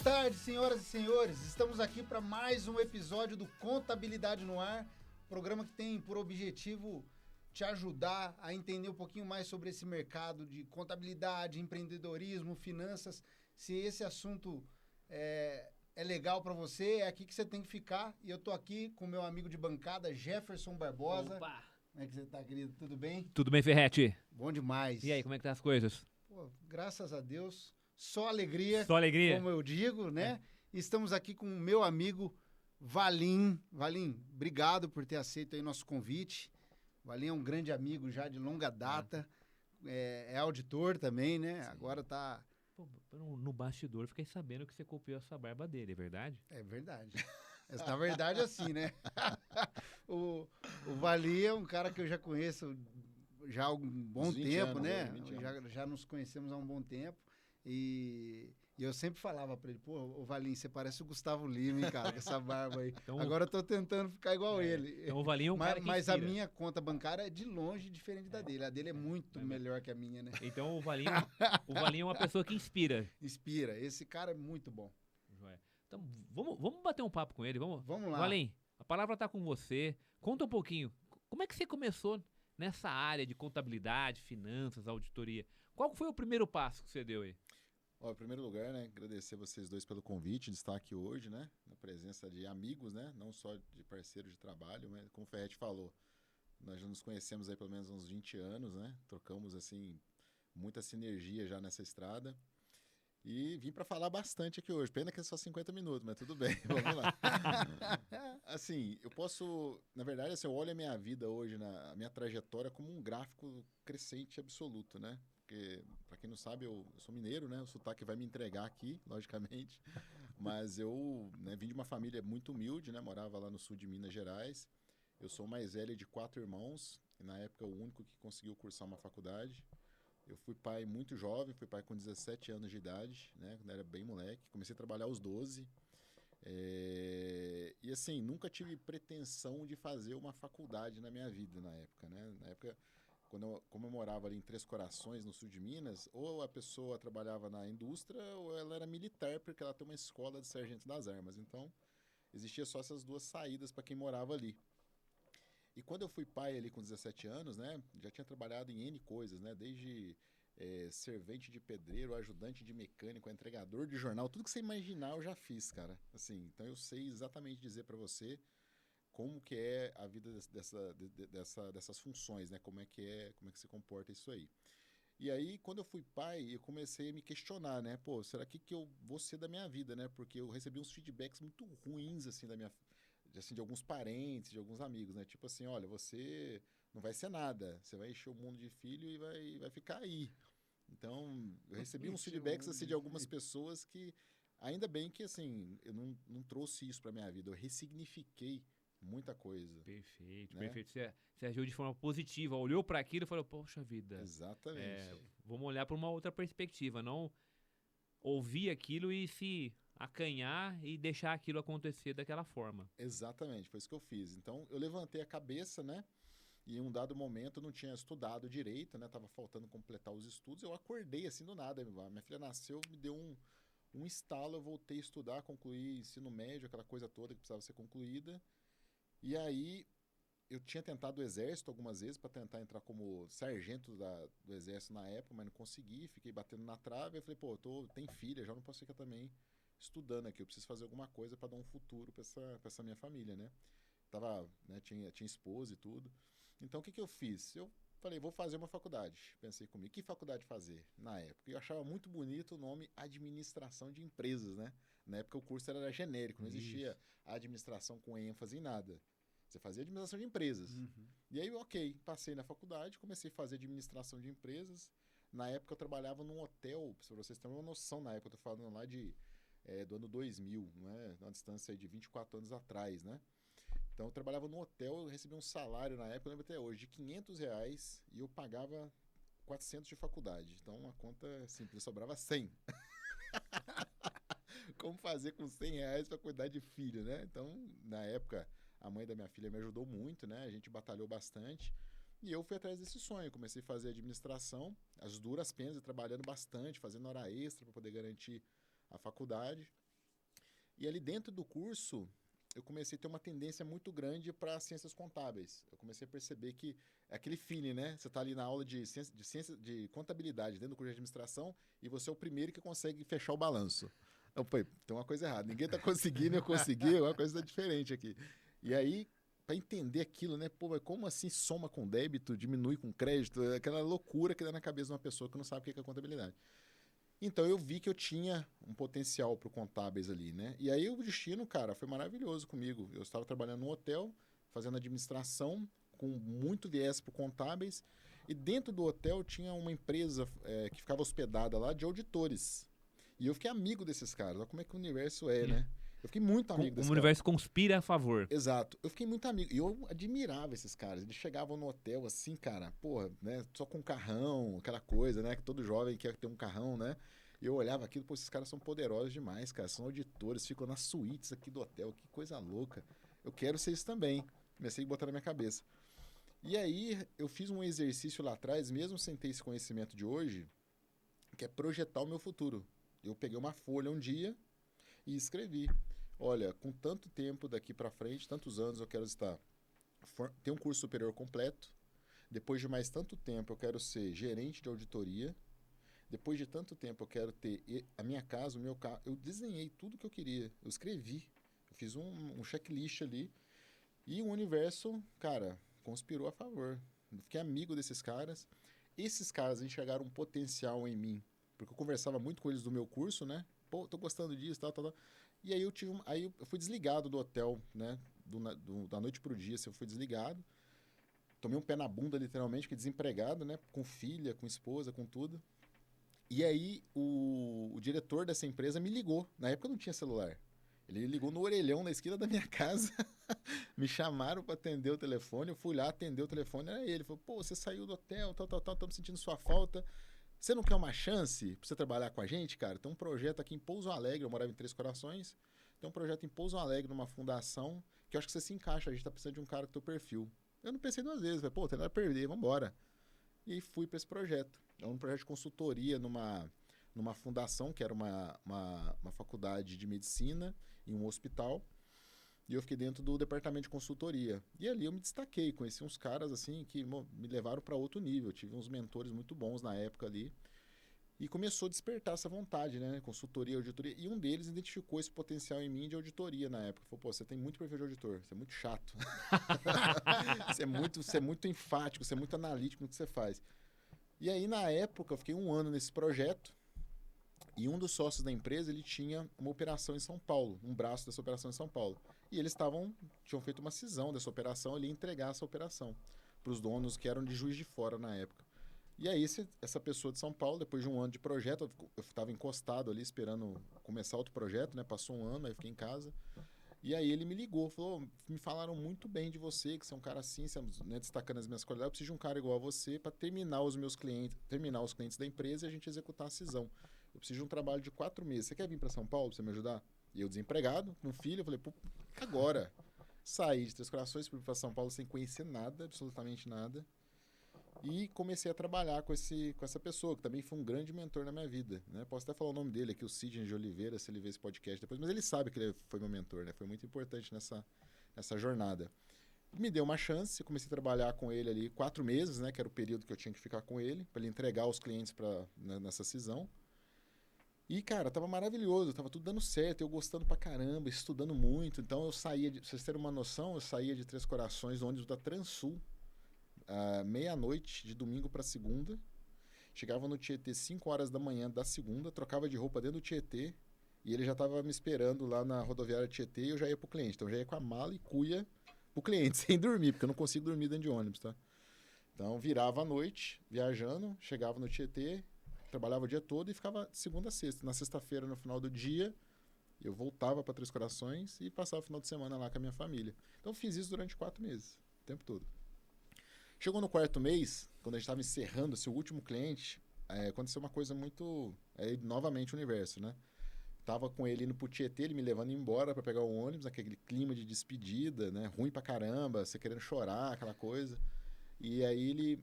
tarde, senhoras e senhores. Estamos aqui para mais um episódio do Contabilidade no Ar, programa que tem por objetivo te ajudar a entender um pouquinho mais sobre esse mercado de contabilidade, empreendedorismo, finanças. Se esse assunto é legal para você, é aqui que você tem que ficar. E eu tô aqui com meu amigo de bancada, Jefferson Barbosa. Opa! Como é que você tá, querido? Tudo bem? Tudo bem, Ferretti? Bom demais. E aí, como é que tá as coisas? Pô, graças a Deus, só alegria. Só alegria? Como eu digo, né? Estamos aqui com o meu amigo Valim. Valim, obrigado por ter aceito aí nosso convite. Valim é um grande amigo já de longa data. É auditor também, né? Sim. Agora tá... Pô, no bastidor, fiquei sabendo que você copiou essa barba dele, é verdade? É verdade. Na verdade, assim, né? o Valim é um cara que eu já conheço já há um bom tempo, né? Já nos conhecemos há um bom tempo. E eu sempre falava pra ele, pô, o Valim, você parece o Gustavo Lima, hein, cara, com essa barba aí. Então, agora eu tô tentando ficar igual ele. Então o Valim é um cara que Mas a inspira. minha conta bancária é de longe diferente da dele. A dele é muito melhor que a minha, né? Então o Valim é uma pessoa que inspira. Inspira. Esse cara é muito bom. Então vamos bater um papo com ele, Vamos lá. Valim, a palavra tá com você. Conta um pouquinho, como é que você começou nessa área de contabilidade, finanças, auditoria? Qual foi o primeiro passo que você deu aí? Ó, em primeiro lugar, né, agradecer vocês dois pelo convite de estar aqui hoje, né, na presença de amigos, né, não só de parceiros de trabalho, mas como o Ferretti falou, nós já nos conhecemos aí pelo menos uns 20 anos, né, trocamos, assim, muita sinergia já nessa estrada e vim para falar bastante aqui hoje, pena que é só 50 minutos, mas tudo bem, vamos lá. Assim, eu posso, na verdade, assim, eu olho a minha vida hoje, a minha trajetória como um gráfico crescente absoluto, né, porque, para quem não sabe, eu sou mineiro, né? O sotaque vai me entregar aqui, logicamente. Mas eu, né, vim de uma família muito humilde, né? Morava lá no sul de Minas Gerais. Eu sou o mais velho de 4 irmãos. E na época, o único que conseguiu cursar uma faculdade. Eu fui pai muito jovem, fui pai com 17 anos de idade, né? Quando era bem moleque. Comecei a trabalhar aos 12. E assim, nunca tive pretensão de fazer uma faculdade na minha vida na época, né? Na época... Como eu morava ali em Três Corações, no sul de Minas, ou a pessoa trabalhava na indústria ou ela era militar, porque ela tem uma escola de sargento das armas. Então, existia só essas duas saídas para quem morava ali. E quando eu fui pai ali com 17 anos, né, já tinha trabalhado em N coisas, né, desde servente de pedreiro, ajudante de mecânico, entregador de jornal, tudo que você imaginar eu já fiz, cara. Assim, então eu sei exatamente dizer para você como que é a vida dessas funções, né? Como é que se comporta isso aí. E aí, quando eu fui pai, eu comecei a me questionar, né? Pô, será que eu vou ser da minha vida, né? Porque eu recebi uns feedbacks muito ruins, assim, de alguns parentes, de alguns amigos, né? Tipo assim, olha, você não vai ser nada, você vai encher o mundo de filho e vai ficar aí. Então, eu recebi uns feedbacks, assim, de algumas pessoas que, ainda bem que, assim, eu não trouxe isso pra minha vida, eu ressignifiquei muita coisa. Perfeito, né? Perfeito. Você agiu de forma positiva, olhou para aquilo e falou, poxa vida. Exatamente. Vamos olhar para uma outra perspectiva, não ouvir aquilo e se acanhar e deixar aquilo acontecer daquela forma. Exatamente, foi isso que eu fiz. Então, eu levantei a cabeça, né? E em um dado momento eu não tinha estudado direito, né? Tava faltando completar os estudos. Eu acordei assim do nada. Minha filha nasceu, me deu um estalo, eu voltei a estudar, concluí ensino médio, aquela coisa toda que precisava ser concluída. E aí, eu tinha tentado o exército algumas vezes para tentar entrar como sargento do exército na época, mas não consegui, fiquei batendo na trave. Eu falei, pô, tenho filha, já não posso ficar também estudando aqui, eu preciso fazer alguma coisa para dar um futuro para essa minha família, né? Né, tinha esposa e tudo. Então, o que eu fiz? Eu falei, vou fazer uma faculdade. Pensei comigo, que faculdade fazer na época? Eu achava muito bonito o nome Administração de Empresas, né? Na época o curso era genérico, não existia administração com ênfase em nada. Você fazia administração de empresas. Uhum. E aí, ok, passei na faculdade, comecei a fazer administração de empresas. Na época eu trabalhava num hotel, para vocês terem uma noção, na época eu tô falando lá do ano 2000, não é? Uma distância aí de 24 anos atrás, né? Então eu trabalhava num hotel, eu recebia um salário na época, eu lembro até hoje, de R$500 e eu pagava 400 de faculdade. Então uma conta simples, sobrava 100. Como fazer com R$100 para cuidar de filho, né? Então, na época, a mãe da minha filha me ajudou muito, né? A gente batalhou bastante. E eu fui atrás desse sonho. Comecei a fazer administração, as duras penas, trabalhando bastante, fazendo hora extra para poder garantir a faculdade. E ali dentro do curso, eu comecei a ter uma tendência muito grande para ciências contábeis. Eu comecei a perceber que é aquele feeling, né? Você está ali na aula de ciência de contabilidade, dentro do curso de administração, e você é o primeiro que consegue fechar o balanço. Eu falei, tem uma coisa errada. Ninguém está conseguindo, eu consegui, uma coisa está diferente aqui. E aí, para entender aquilo, né? Pô, mas como assim soma com débito, diminui com crédito? É aquela loucura que dá na cabeça de uma pessoa que não sabe o que é contabilidade. Então eu vi que eu tinha um potencial para contábeis ali, né? E aí o destino, cara, foi maravilhoso comigo. Eu estava trabalhando num hotel, fazendo administração, com muito viés para contábeis. E dentro do hotel tinha uma empresa que ficava hospedada lá de auditores. E eu fiquei amigo desses caras. Olha como é que o universo é, né? Eu fiquei muito amigo desses O universo conspira a favor. Exato. Eu fiquei muito amigo. E eu admirava esses caras. Eles chegavam no hotel assim, cara, porra, né? Só com carrão, aquela coisa, né? Que todo jovem quer ter um carrão, né? E eu olhava aquilo, pô, esses caras são poderosos demais, cara. São auditores, ficam nas suítes aqui do hotel. Que coisa louca. Eu quero ser isso também. Comecei a botar na minha cabeça. E aí, eu fiz um exercício lá atrás, mesmo sem ter esse conhecimento de hoje, que é projetar o meu futuro. Eu peguei uma folha um dia e escrevi. Olha, com tanto tempo daqui para frente, tantos anos eu quero ter um curso superior completo. Depois de mais tanto tempo eu quero ser gerente de auditoria. Depois de tanto tempo eu quero ter a minha casa, o meu carro. Eu desenhei tudo que eu queria. Eu escrevi. Eu fiz um checklist ali. E o universo, cara, conspirou a favor. Eu fiquei amigo desses caras. Esses caras enxergaram um potencial em mim. Porque eu conversava muito com eles do meu curso, né? Pô, tô gostando disso, tal, tal, tal. E aí eu fui desligado do hotel, né? Da noite pro dia, assim, eu fui desligado. Tomei um pé na bunda, literalmente, fiquei desempregado, né? Com filha, com esposa, com tudo. E aí o diretor dessa empresa me ligou. Na época não tinha celular. Ele ligou no orelhão na esquina da minha casa. Me chamaram para atender o telefone. Eu fui lá atender o telefone. Era ele. Ele falou, pô, você saiu do hotel, tal, tal, tal. Estamos sentindo sua falta. Você não quer uma chance para você trabalhar com a gente, cara? Tem um projeto aqui em Pouso Alegre. Eu morava em Três Corações. Tem um projeto em Pouso Alegre, numa fundação, que eu acho que você se encaixa. A gente tá precisando de um cara com teu perfil. Eu não pensei duas vezes. Falei, pô, tem nada a perder, vambora. E aí fui para esse projeto. É um projeto de consultoria numa fundação, que era uma faculdade de medicina em um hospital. E eu fiquei dentro do departamento de consultoria. E ali eu me destaquei, conheci uns caras assim que me levaram para outro nível. Eu tive uns mentores muito bons na época ali. E começou a despertar essa vontade, né? Consultoria, auditoria. E um deles identificou esse potencial em mim de auditoria na época. Falou, pô, você tem muito perfil de auditor, você é muito chato. Você é muito enfático, você é muito analítico no que você faz. E aí, na época, eu fiquei 1 ano nesse projeto. E um dos sócios da empresa, ele tinha uma operação em São Paulo, um braço dessa operação em São Paulo. E eles tinham feito uma cisão dessa operação, ele ia entregar essa operação para os donos que eram de Juiz de Fora na época. E aí, essa pessoa de São Paulo, depois de 1 ano de projeto, eu estava encostado ali esperando começar outro projeto, né? Passou 1 ano, aí fiquei em casa. E aí ele me ligou, falou, me falaram muito bem de você, que você é um cara assim, você, né, destacando as minhas qualidades, eu preciso de um cara igual a você para terminar os clientes da empresa e a gente executar a cisão. Eu preciso de um trabalho de 4 meses. Você quer vir para São Paulo para você me ajudar? E eu desempregado, com filho, eu falei, pô, agora. Saí de Três Corações, fui para São Paulo sem conhecer nada, absolutamente nada. E comecei a trabalhar com essa pessoa, que também foi um grande mentor na minha vida, né? Posso até falar o nome dele aqui, o Sidney de Oliveira, se ele vê esse podcast depois, mas ele sabe que ele foi meu mentor, né? Foi muito importante nessa jornada. Me deu uma chance, comecei a trabalhar com ele ali 4 meses, né? Que era o período que eu tinha que ficar com ele, para ele entregar os clientes nessa cisão. E, cara, tava maravilhoso, tava tudo dando certo, eu gostando pra caramba, estudando muito. Então eu saía, pra vocês terem uma noção, eu saía de Três Corações, do ônibus da Transul, meia-noite, de domingo para segunda. Chegava no Tietê 5 horas da manhã da segunda, trocava de roupa dentro do Tietê e ele já estava me esperando lá na rodoviária Tietê e eu já ia pro cliente. Então eu já ia com a mala e cuia pro cliente, sem dormir, porque eu não consigo dormir dentro de ônibus, tá? Então virava à noite, viajando, chegava no Tietê, trabalhava o dia todo e ficava de segunda a sexta. Na sexta-feira, no final do dia, eu voltava para Três Corações e passava o final de semana lá com a minha família. Então eu fiz isso durante 4 meses, o tempo todo. Chegou no 4º mês, quando a gente estava encerrando esse último cliente, aconteceu uma coisa muito... novamente o universo, né? Tava com ele indo pro Tietê, ele me levando embora para pegar o ônibus, aquele clima de despedida, né? Ruim pra caramba, você querendo chorar, aquela coisa. E aí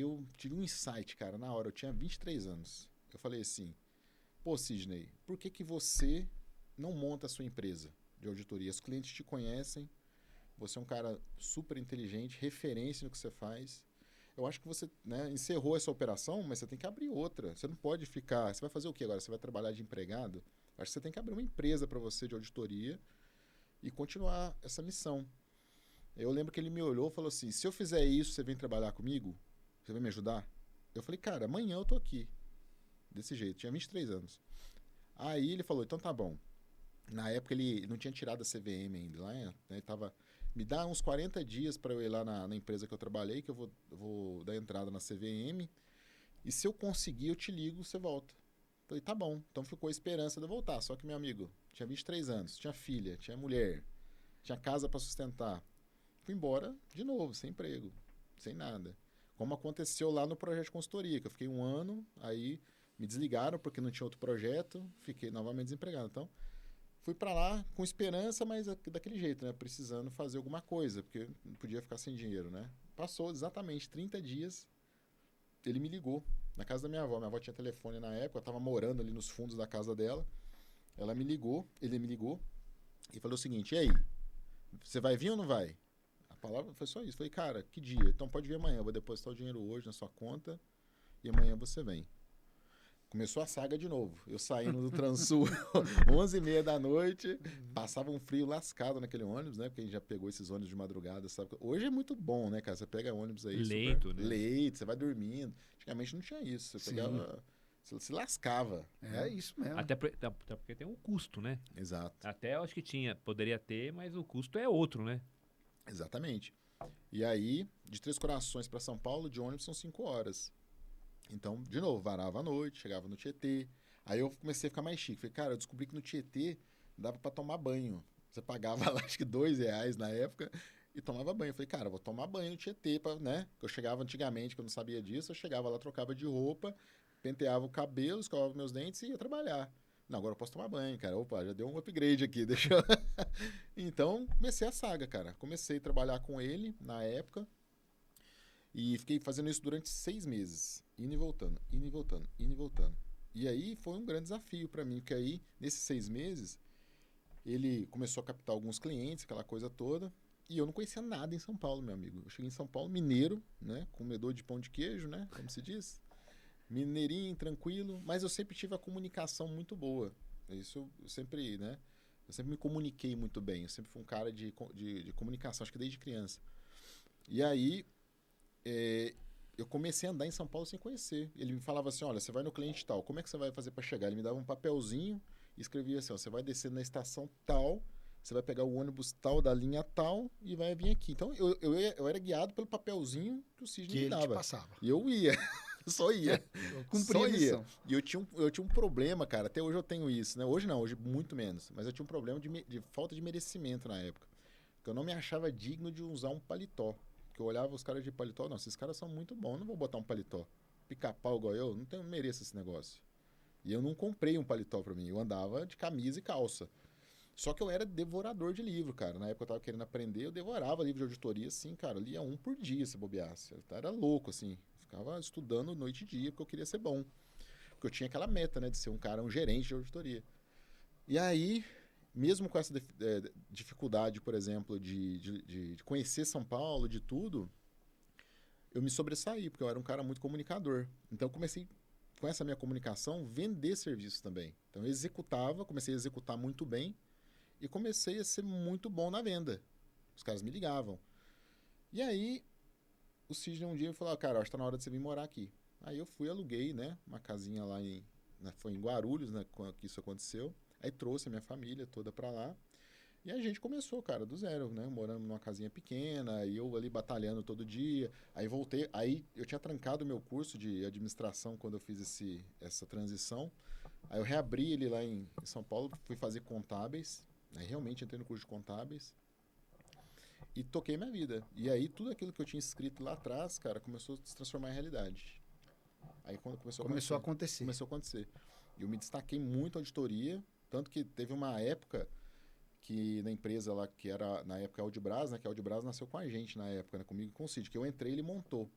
eu tive um insight, cara, na hora. Eu tinha 23 anos. Eu falei assim, pô, Sidney, por que você não monta a sua empresa de auditoria. Os clientes te conhecem, você é um cara super inteligente, referência no que você faz. Eu acho que você, né, encerrou essa operação, mas você tem que abrir outra. Você não pode ficar... Você vai fazer o quê agora? Você vai trabalhar de empregado? Acho que você tem que abrir uma empresa para você de auditoria e continuar essa missão. Eu lembro que ele me olhou e falou assim, se eu fizer isso, você vem trabalhar comigo? Você vai me ajudar? Eu falei, cara, amanhã eu tô aqui. Desse jeito, tinha 23 anos. Aí ele falou, então tá bom. Na época ele não tinha tirado a CVM ainda, lá, né? Ele tava, me dá uns 40 dias para eu ir lá na empresa que eu trabalhei, que eu vou dar entrada na CVM, e se eu conseguir, eu te ligo, você volta. Falei, tá bom. Então ficou a esperança de eu voltar. Só que, meu amigo, tinha 23 anos, tinha filha, tinha mulher, tinha casa para sustentar. Fui embora de novo, sem emprego, sem nada. Como aconteceu lá no projeto de consultoria, que eu fiquei 1 ano, aí me desligaram porque não tinha outro projeto, fiquei novamente desempregado. Então, fui para lá com esperança, mas daquele jeito, né? Precisando fazer alguma coisa, porque não podia ficar sem dinheiro, né? Passou exatamente 30 dias, ele me ligou na casa da minha avó. Minha avó tinha telefone na época, eu estava morando ali nos fundos da casa dela. Ele me ligou e falou o seguinte, e aí, você vai vir ou não vai? A palavra foi só isso. Falei, cara, que dia? Então pode vir amanhã, eu vou depositar o dinheiro hoje na sua conta e amanhã você vem. Começou a saga de novo. Eu saindo do Transul, 11h30 da noite, passava um frio lascado naquele ônibus, né? Porque a gente já pegou esses ônibus de madrugada, sabe? Hoje é muito bom, né, cara? Você pega ônibus aí... Leito, né? Leito, você vai dormindo. Antigamente não tinha isso. Você pegava... Você se lascava. É isso mesmo. Até porque tem um custo, né? Exato. Até eu acho que poderia ter, mas o custo é outro, né? Exatamente. E aí, de Três Corações para São Paulo, de ônibus são 5 horas. Então, de novo, varava à noite, chegava no Tietê. Aí eu comecei a ficar mais chique. Falei, cara, eu descobri que no Tietê dava para tomar banho. Você pagava lá, acho que R$2 na época, e tomava banho. Eu falei, cara, eu vou tomar banho no Tietê, né? Eu chegava antigamente, que eu não sabia disso, eu chegava lá, trocava de roupa, penteava o cabelo, escovava meus dentes e ia trabalhar. Não, agora eu posso tomar banho, cara. Opa, já deu um upgrade aqui, deixa eu... Então, comecei a saga, cara. Comecei a trabalhar com ele na época e fiquei fazendo isso durante 6 meses. Indo e voltando, indo e voltando, indo e voltando. E aí foi um grande desafio para mim, porque aí, nesses 6 meses, ele começou a captar alguns clientes, aquela coisa toda, e eu não conhecia nada em São Paulo, meu amigo. Eu cheguei em São Paulo, mineiro, né? Comedor de pão de queijo, né? Como se diz. Mineirinho, tranquilo, mas eu sempre tive a comunicação muito boa. Isso eu sempre, né? Eu sempre me comuniquei muito bem. Eu sempre fui um cara de comunicação, acho que desde criança. E aí, eu comecei a andar em São Paulo sem conhecer. Ele me falava assim, olha, você vai no cliente tal, como é que você vai fazer para chegar? Ele me dava um papelzinho e escrevia assim, ó, você vai descer na estação tal, você vai pegar o ônibus tal da linha tal e vai vir aqui. Então, eu era guiado pelo papelzinho que o Sidney me dava. Que ele te passava. E eu ia. Só ia. Cumpria a missão. E eu tinha um problema, cara. Até hoje eu tenho isso, né? Hoje não, hoje muito menos. Mas eu tinha um problema de falta de merecimento na época. Porque eu não me achava digno de usar um paletó. Porque eu olhava os caras de paletó, não, esses caras são muito bons, não vou botar um paletó. Pica-pau igual eu, não mereço esse negócio. E eu não comprei um paletó pra mim. Eu andava de camisa e calça. Só que eu era devorador de livro, cara. Na época eu tava querendo aprender, eu devorava livro de auditoria, assim, cara. Eu lia 1 por dia, se bobeasse. Eu era louco, assim. Ficava estudando noite e dia, porque eu queria ser bom. Porque eu tinha aquela meta, né, de ser um gerente de auditoria. E aí, mesmo com essa dificuldade, por exemplo, de conhecer São Paulo, de tudo, eu me sobressaí, porque eu era um cara muito comunicador. Então, eu comecei, com essa minha comunicação, vender serviços também. Então, eu comecei a executar muito bem e comecei a ser muito bom na venda. Os caras me ligavam. E aí, o Sidney um dia falou, cara, acho que tá na hora de você vir morar aqui. Aí eu fui, aluguei, né, uma casinha lá foi em Guarulhos, né, que isso aconteceu. Aí trouxe a minha família toda pra lá. E a gente começou, cara, do zero, né, morando numa casinha pequena, e eu ali batalhando todo dia. Aí voltei, aí eu tinha trancado o meu curso de administração quando eu fiz essa transição. Aí eu reabri ele lá em São Paulo, fui fazer contábeis. Aí realmente entrei no curso de contábeis. E toquei minha vida. E aí, tudo aquilo que eu tinha escrito lá atrás, cara, começou a se transformar em realidade. Aí, quando começou a acontecer. E eu me destaquei muito em auditoria, tanto que teve uma época que na empresa lá, que era, na época, a Audibras, né? Que a Audibras nasceu com a gente na época, né? Comigo e com o Sidney. Que eu entrei, ele montou.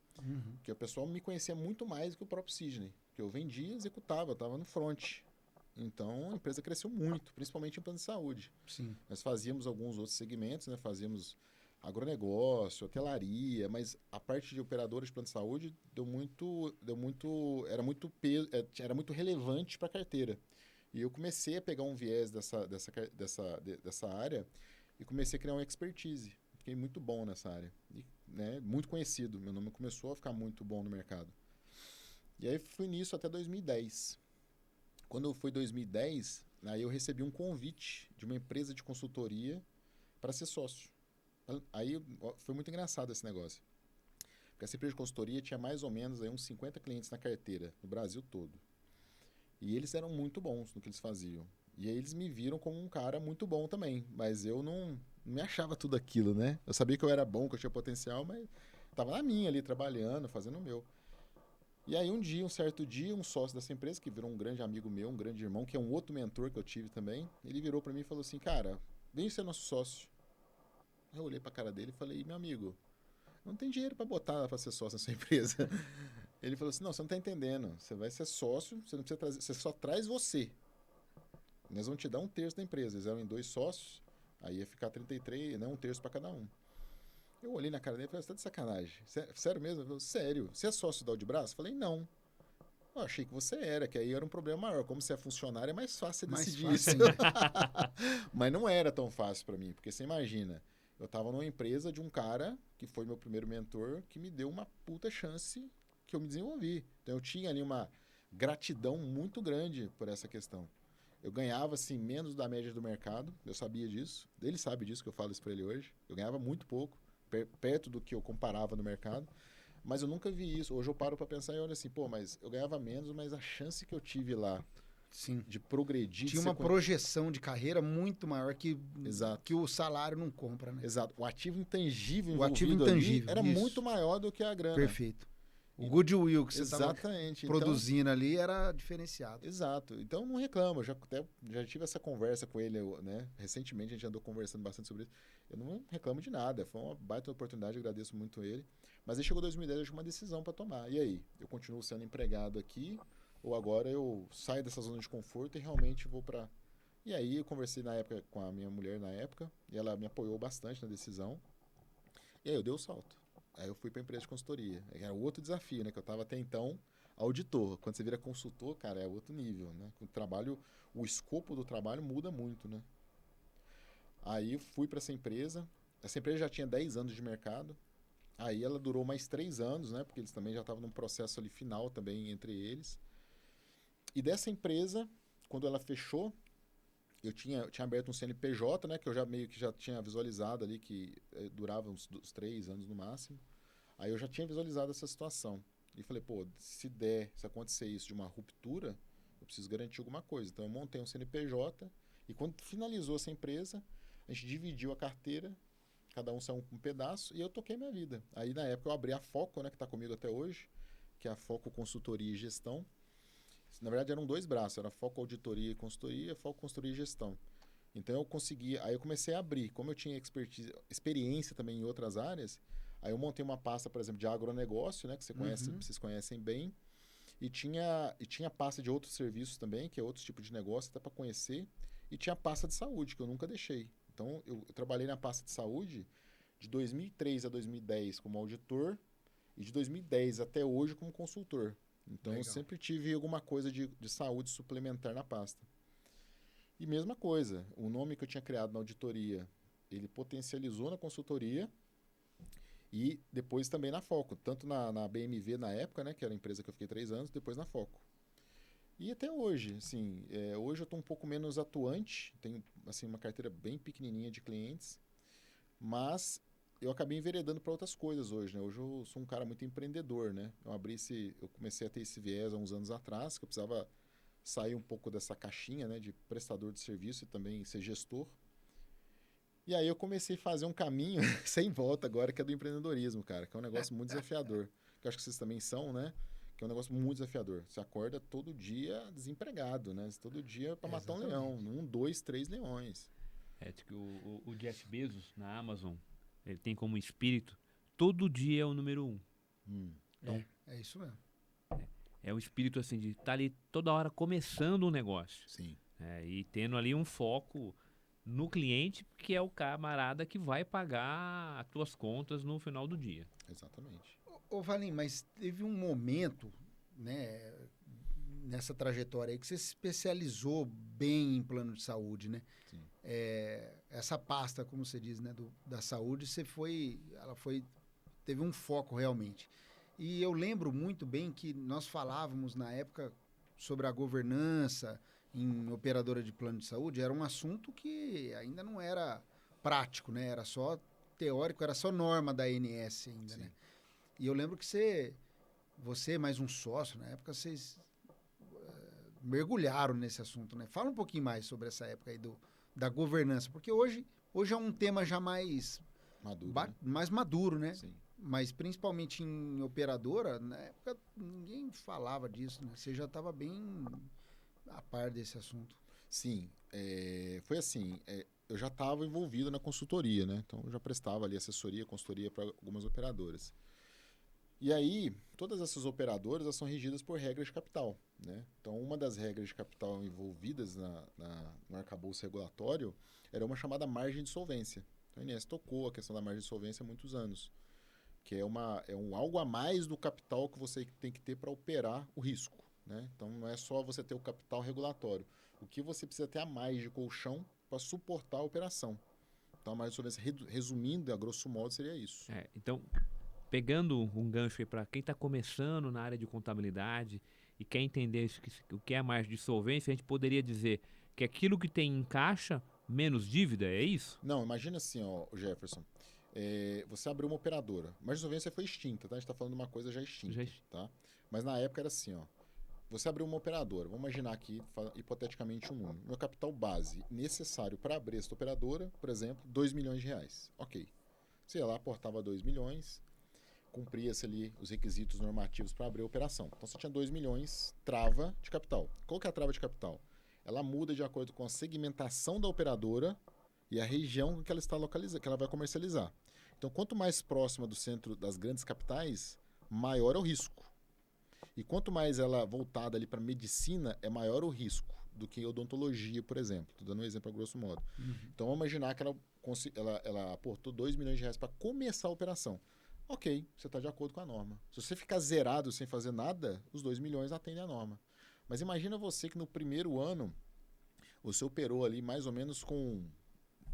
Porque o pessoal me conhecia muito mais do que o próprio Sidney. Porque eu vendia e executava, eu tava no front. Então, a empresa cresceu muito, principalmente em plano de saúde. Sim. Nós fazíamos alguns outros segmentos, né? Fazíamos agronegócio, hotelaria, mas a parte de operadora de plano de saúde era muito relevante para a carteira. E eu comecei a pegar um viés dessa área e comecei a criar uma expertise. Fiquei muito bom nessa área, e, né, muito conhecido. Meu nome começou a ficar muito bom no mercado. E aí fui nisso até 2010. Quando foi 2010, aí eu recebi um convite de uma empresa de consultoria para ser sócio. Aí foi muito engraçado esse negócio. Porque essa empresa de consultoria tinha mais ou menos aí uns 50 clientes na carteira, no Brasil todo. E eles eram muito bons no que eles faziam. E aí eles me viram como um cara muito bom também. Mas eu não me achava tudo aquilo, né? Eu sabia que eu era bom, que eu tinha potencial, mas estava na minha ali, trabalhando, fazendo o meu. E aí um certo dia, um sócio dessa empresa, que virou um grande amigo meu, um grande irmão, que é um outro mentor que eu tive também, ele virou para mim e falou assim, cara, vem ser nosso sócio. Eu olhei pra cara dele e falei, meu amigo, não tem dinheiro para botar para ser sócio nessa empresa. Ele falou assim, não, você não tá entendendo. Você vai ser sócio, você não precisa trazer, você só traz você. Nós vamos te dar 1/3 da empresa. Eles eram em 2 sócios, aí ia ficar 33, não, 1/3 para cada um. Eu olhei na cara dele e falei, você tá de sacanagem. Sério mesmo? Ele falou, sério. Você é sócio da Audibraço? Eu falei, não. Eu achei que você era, que aí era um problema maior. Como você é funcionário, é mais fácil você decidir isso. Mas não era tão fácil para mim, porque você imagina, eu tava numa empresa de um cara que foi meu primeiro mentor, que me deu uma puta chance que eu me desenvolvi. Então eu tinha ali uma gratidão muito grande por essa questão. Eu ganhava, assim, menos da média do mercado, eu sabia disso. Ele sabe disso, que eu falo isso para ele hoje. Eu ganhava muito pouco, perto do que eu comparava no mercado. Mas eu nunca vi isso. Hoje eu paro para pensar e olho assim, pô, mas eu ganhava menos, mas a chance que eu tive lá Sim. de progredir... Tinha uma projeção de carreira muito maior que o salário não compra, né? Exato. O ativo intangível envolvido ali era muito maior do que a grana. Perfeito. O goodwill que você estava Exatamente. produzindo ali era diferenciado. Exato. Então não reclamo. Já tive essa conversa com ele, né? Recentemente a gente andou conversando bastante sobre isso. Eu não reclamo de nada. Foi uma baita oportunidade, agradeço muito ele. Mas aí chegou 2010, eu tive uma decisão para tomar. E aí? Eu continuo sendo empregado aqui ou agora eu saio dessa zona de conforto e realmente vou para... E aí eu conversei na época com a minha mulher na época e ela me apoiou bastante na decisão. E aí eu dei o salto. Aí eu fui para a empresa de consultoria. Era outro desafio, né? Que eu estava até então auditor. Quando você vira consultor, cara, é outro nível, né? O escopo do trabalho muda muito, né? Aí eu fui para essa empresa. Essa empresa já tinha 10 anos de mercado. Aí ela durou mais 3 anos, né? Porque eles também já estavam num processo ali final também entre eles. E dessa empresa, quando ela fechou, eu tinha aberto um CNPJ, né? Que eu já meio que já tinha visualizado ali que durava uns 3 anos no máximo. Aí eu já tinha visualizado essa situação. E falei, pô, se acontecer isso de uma ruptura, eu preciso garantir alguma coisa. Então eu montei um CNPJ e quando finalizou essa empresa, a gente dividiu a carteira, cada um saiu um pedaço e eu toquei minha vida. Aí na época eu abri a Foco, né? Que está comigo até hoje, que é a Foco Consultoria e Gestão. Na verdade eram 2 braços, era Foco Auditoria e Consultoria, Foco Consultoria e Gestão. Então eu consegui, aí eu comecei a abrir, como eu tinha experiência também em outras áreas, aí eu montei uma pasta, por exemplo, de agronegócio, né, que vocês conhecem bem, e tinha pasta de outros serviços também, que é outro tipo de negócio, até para conhecer, e tinha pasta de saúde, que eu nunca deixei. Então eu trabalhei na pasta de saúde de 2003 a 2010 como auditor e de 2010 até hoje como consultor. Então, eu sempre tive alguma coisa de saúde suplementar na pasta. E mesma coisa, o nome que eu tinha criado na auditoria, ele potencializou na consultoria e depois também na Foco. Tanto na BMV na época, né, que era a empresa que eu fiquei 3 anos, depois na Foco. E até hoje, assim, hoje eu estou um pouco menos atuante, tenho assim, uma carteira bem pequenininha de clientes, mas... eu acabei enveredando para outras coisas hoje, né? Hoje eu sou um cara muito empreendedor, né? Eu comecei a ter esse viés há uns anos atrás, que eu precisava sair um pouco dessa caixinha, né? De prestador de serviço e também ser gestor. E aí eu comecei a fazer um caminho sem volta agora, que é do empreendedorismo, cara. Que é um negócio muito desafiador. Que eu acho que vocês também são, né? Que é um negócio muito desafiador. Você acorda todo dia desempregado, né? Todo dia para matar um leão. 1, 2, 3 leões. Que o Jeff Bezos, na Amazon, ele tem como espírito, todo dia é o número 1. Então, é isso mesmo. é um espírito assim de estar ali toda hora começando um negócio. Sim. E tendo ali um foco no cliente, que é o camarada que vai pagar as tuas contas no final do dia. Exatamente. Ô Valim, mas teve um momento, né, nessa trajetória aí que você se especializou bem em plano de saúde, né? Sim. Essa pasta, como você diz, né, da saúde, teve um foco realmente. E eu lembro muito bem que nós falávamos na época sobre a governança em operadora de plano de saúde, era um assunto que ainda não era prático, né? Era só teórico, era só norma da ANS ainda, Sim. né? E eu lembro que você mais um sócio, na época vocês mergulharam nesse assunto, né? Fala um pouquinho mais sobre essa época aí da governança, porque hoje é um tema já mais Maduro, né? mais maduro, né? Sim. Mas principalmente em operadora, na época ninguém falava disso, né? Você já estava bem a par desse assunto. Sim, foi assim, eu já estava envolvido na consultoria, né? Então eu já prestava ali assessoria, consultoria para algumas operadoras. E aí, todas essas operadoras elas são regidas por regras de capital, né? Então uma das regras de capital envolvidas no arcabouço regulatório era uma chamada margem de solvência. Então a INSS tocou a questão da margem de solvência há muitos anos, que é um algo a mais do capital que você tem que ter para operar o risco, né? Então não é só você ter o capital regulatório. O que você precisa ter a mais de colchão para suportar a operação. Então a margem de solvência, resumindo, a grosso modo, seria isso. Então, pegando um gancho aí para quem está começando na área de contabilidade e quer entender o que é a margem de solvência, a gente poderia dizer que aquilo que tem em caixa menos dívida, é isso? Não, imagina assim, ó, Jefferson. Você abriu uma operadora. A margem de solvência foi extinta, tá? A gente está falando de uma coisa já extinta, tá? Mas na época era assim, ó. Você abriu uma operadora. Vamos imaginar aqui, hipoteticamente, um número. Meu capital base necessário para abrir essa operadora, por exemplo, R$2 milhões. Ok. Você ia lá, aportava R$2 milhões, cumpria-se ali os requisitos normativos para abrir a operação. Então você tinha R$2 milhões, trava de capital. Qual que é a trava de capital? Ela muda de acordo com a segmentação da operadora e a região que ela está localizada, que ela vai comercializar. Então, quanto mais próxima do centro das grandes capitais, maior é o risco. E quanto mais ela voltada ali para medicina, é maior o risco do que odontologia, por exemplo. Estou dando um exemplo a grosso modo. Uhum. Então, vamos imaginar que ela aportou R$2 milhões para começar a operação. Ok, você está de acordo com a norma. Se você ficar zerado sem fazer nada, os R$2 milhões atendem a norma. Mas imagina você que no primeiro ano, você operou ali mais ou menos com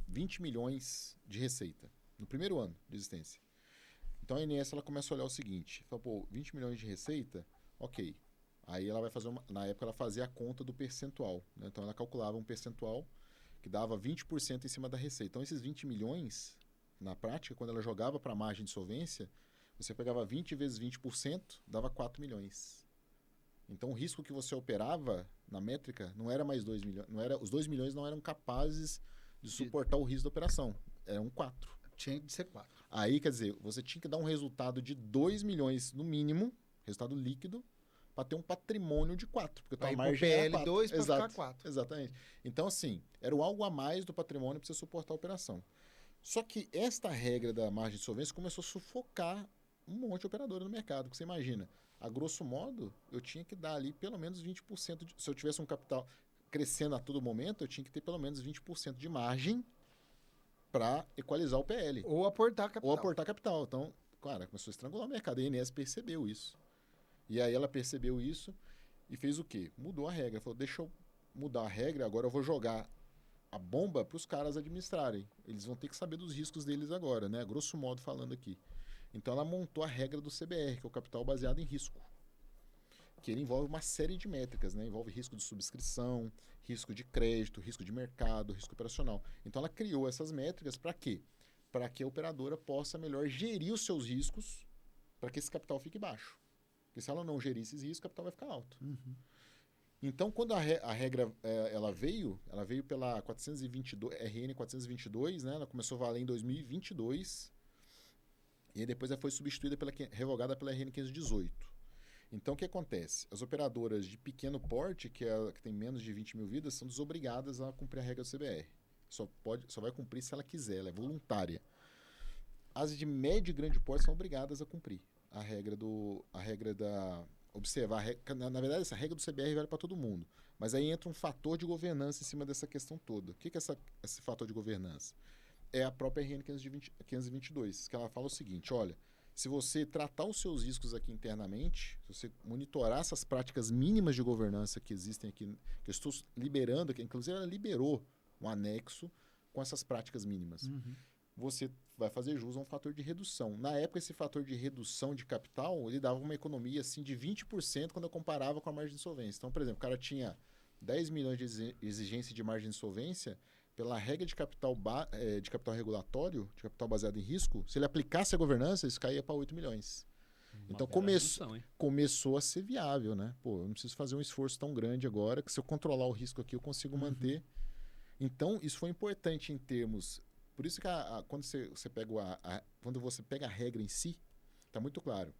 20 milhões de receita. No primeiro ano de existência. Então a ANS ela começa a olhar o seguinte, fala, 20 milhões de receita, ok. Aí ela vai fazer na época ela fazia a conta do percentual, né? Então ela calculava um percentual que dava 20% em cima da receita. Então esses 20 milhões, na prática, quando ela jogava para a margem de solvência, você pegava 20 vezes 20%, dava 4 milhões. Então o risco que você operava na métrica não era mais 2 milhões, os 2 milhões não eram capazes de suportar o risco da operação, eram 4. Tinha de ser 4. Aí, quer dizer, você tinha que dar um resultado de 2 milhões no mínimo, resultado líquido, para ter um patrimônio de 4. Porque a tua margem era 4. PL2 para ficar 4. Exatamente. Então, assim, era o algo a mais do patrimônio para você suportar a operação. Só que esta regra da margem de solvência começou a sufocar um monte de operadora no mercado. Porque você imagina, a grosso modo, eu tinha que dar ali pelo menos 20%. Se eu tivesse um capital crescendo a todo momento, eu tinha que ter pelo menos 20% de margem para equalizar o PL. Ou aportar capital. Então, cara, começou a estrangular o mercado. A INSS percebeu isso. E aí ela percebeu isso e fez o quê? Mudou a regra. Falou, deixa eu mudar a regra, agora eu vou jogar a bomba para os caras administrarem. Eles vão ter que saber dos riscos deles agora, né? Grosso modo falando aqui. Então ela montou a regra do CBR, que é o capital baseado em risco. Que ele envolve uma série de métricas, né? Envolve risco de subscrição, risco de crédito, risco de mercado, risco operacional. Então ela criou essas métricas para quê? Para que a operadora possa melhor gerir os seus riscos para que esse capital fique baixo. Porque se ela não gerir esses riscos, o capital vai ficar alto. Uhum. Então, quando a regra ela veio pela 422, RN 422, né? Ela começou a valer em 2022 e aí depois ela foi substituída revogada pela RN 518. Então, o que acontece? As operadoras de pequeno porte, que tem menos de 20 mil vidas, são desobrigadas a cumprir a regra do CBR. Só vai cumprir se ela quiser, ela é voluntária. As de médio e grande porte são obrigadas a cumprir a regra observar, na verdade, essa regra do CBR vale para todo mundo. Mas aí entra um fator de governança em cima dessa questão toda. O que é esse fator de governança? É a própria RN 522, que ela fala o seguinte, olha, se você tratar os seus riscos aqui internamente, se você monitorar essas práticas mínimas de governança que existem aqui, que eu estou liberando, que inclusive ela liberou um anexo com essas práticas mínimas, você vai fazer jus a um fator de redução. Na época, esse fator de redução de capital, ele dava uma economia assim, de 20% quando eu comparava com a margem de solvência. Então, por exemplo, o cara tinha 10 milhões de exigência de margem de solvência, pela regra de capital regulatório, de capital baseado em risco, se ele aplicasse a governança, isso caía para 8 milhões. Então começou a ser viável, né? Pô, eu não preciso fazer um esforço tão grande agora, que se eu controlar o risco aqui, eu consigo manter. Então, isso foi importante em termos... Por isso que quando você pega a regra em si, está muito claro.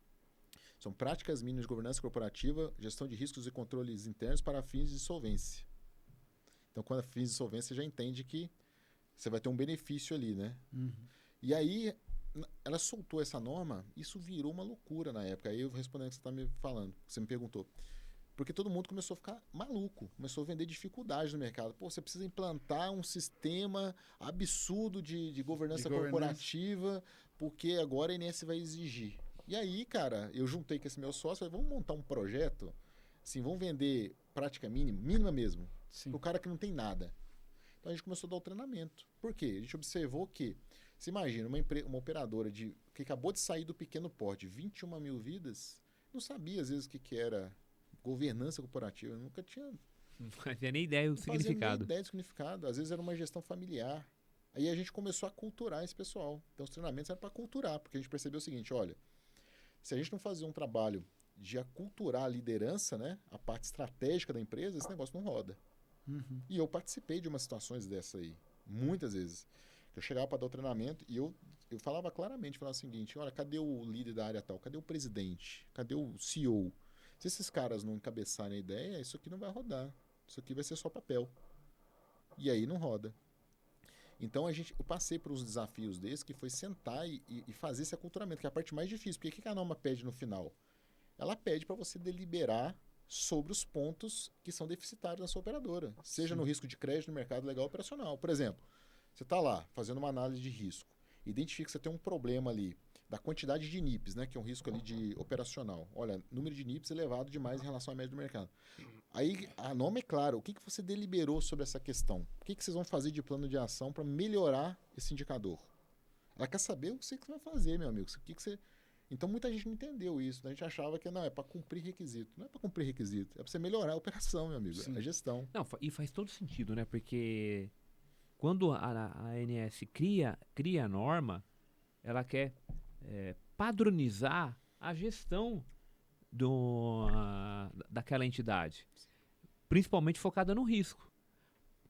São práticas mínimas de governança corporativa, gestão de riscos e controles internos para fins de solvência. Então, quando é fins de solvência, você já entende que você vai ter um benefício ali, né? E aí, ela soltou essa norma, isso virou uma loucura na época. Aí eu vou respondendo o que você está me falando, que você me perguntou. Porque todo mundo começou a ficar maluco, começou a vender dificuldade no mercado. Pô, você precisa implantar um sistema absurdo de governança corporativa, porque agora a ANS vai exigir. E aí, cara, eu juntei com esse meu sócio, falei, vamos montar um projeto, assim, vamos vender prática mínima mesmo, para o cara que não tem nada. Então a gente começou a dar o treinamento. Por quê? A gente observou que, você imagina, uma operadora que acabou de sair do pequeno porte, 21 mil vidas, não sabia às vezes o que era governança corporativa, nunca tinha... Não fazia nem ideia do significado. Não fazia nem ideia do significado. Às vezes era uma gestão familiar. Aí a gente começou a culturar esse pessoal. Então os treinamentos eram para culturar, porque a gente percebeu o seguinte, olha, se a gente não fazer um trabalho de aculturar a liderança, né, a parte estratégica da empresa, esse negócio não roda. E eu participei de umas situações dessa aí, muitas vezes. Eu chegava para dar o treinamento e eu falava claramente, falava o seguinte, olha, cadê o líder da área tal? Cadê o presidente? Cadê o CEO? Se esses caras não encabeçarem a ideia, isso aqui não vai rodar. Isso aqui vai ser só papel. E aí não roda. Então eu passei por uns desafios desses, que foi sentar e fazer esse aculturamento, que é a parte mais difícil. Porque o que a norma pede no final? Ela pede para você deliberar sobre os pontos que são deficitários na sua operadora. Seja no risco de crédito, no mercado legal operacional. Por exemplo, você está lá fazendo uma análise de risco, identifica que você tem um problema ali da quantidade de NIPs, né, que é um risco ali de operacional. Olha, número de NIPs elevado demais em relação à média do mercado. Aí a norma é clara. O que você deliberou sobre essa questão? O que vocês vão fazer de plano de ação para melhorar esse indicador? Ela quer saber o que você vai fazer, meu amigo. Então muita gente não entendeu isso. A gente achava que não, é para cumprir requisito. Não é para cumprir requisito, é para você melhorar a operação, meu amigo. Sim. A gestão. Não, e faz todo sentido, né? Porque quando a ANS cria a norma, ela quer padronizar a gestão daquela entidade, principalmente focada no risco.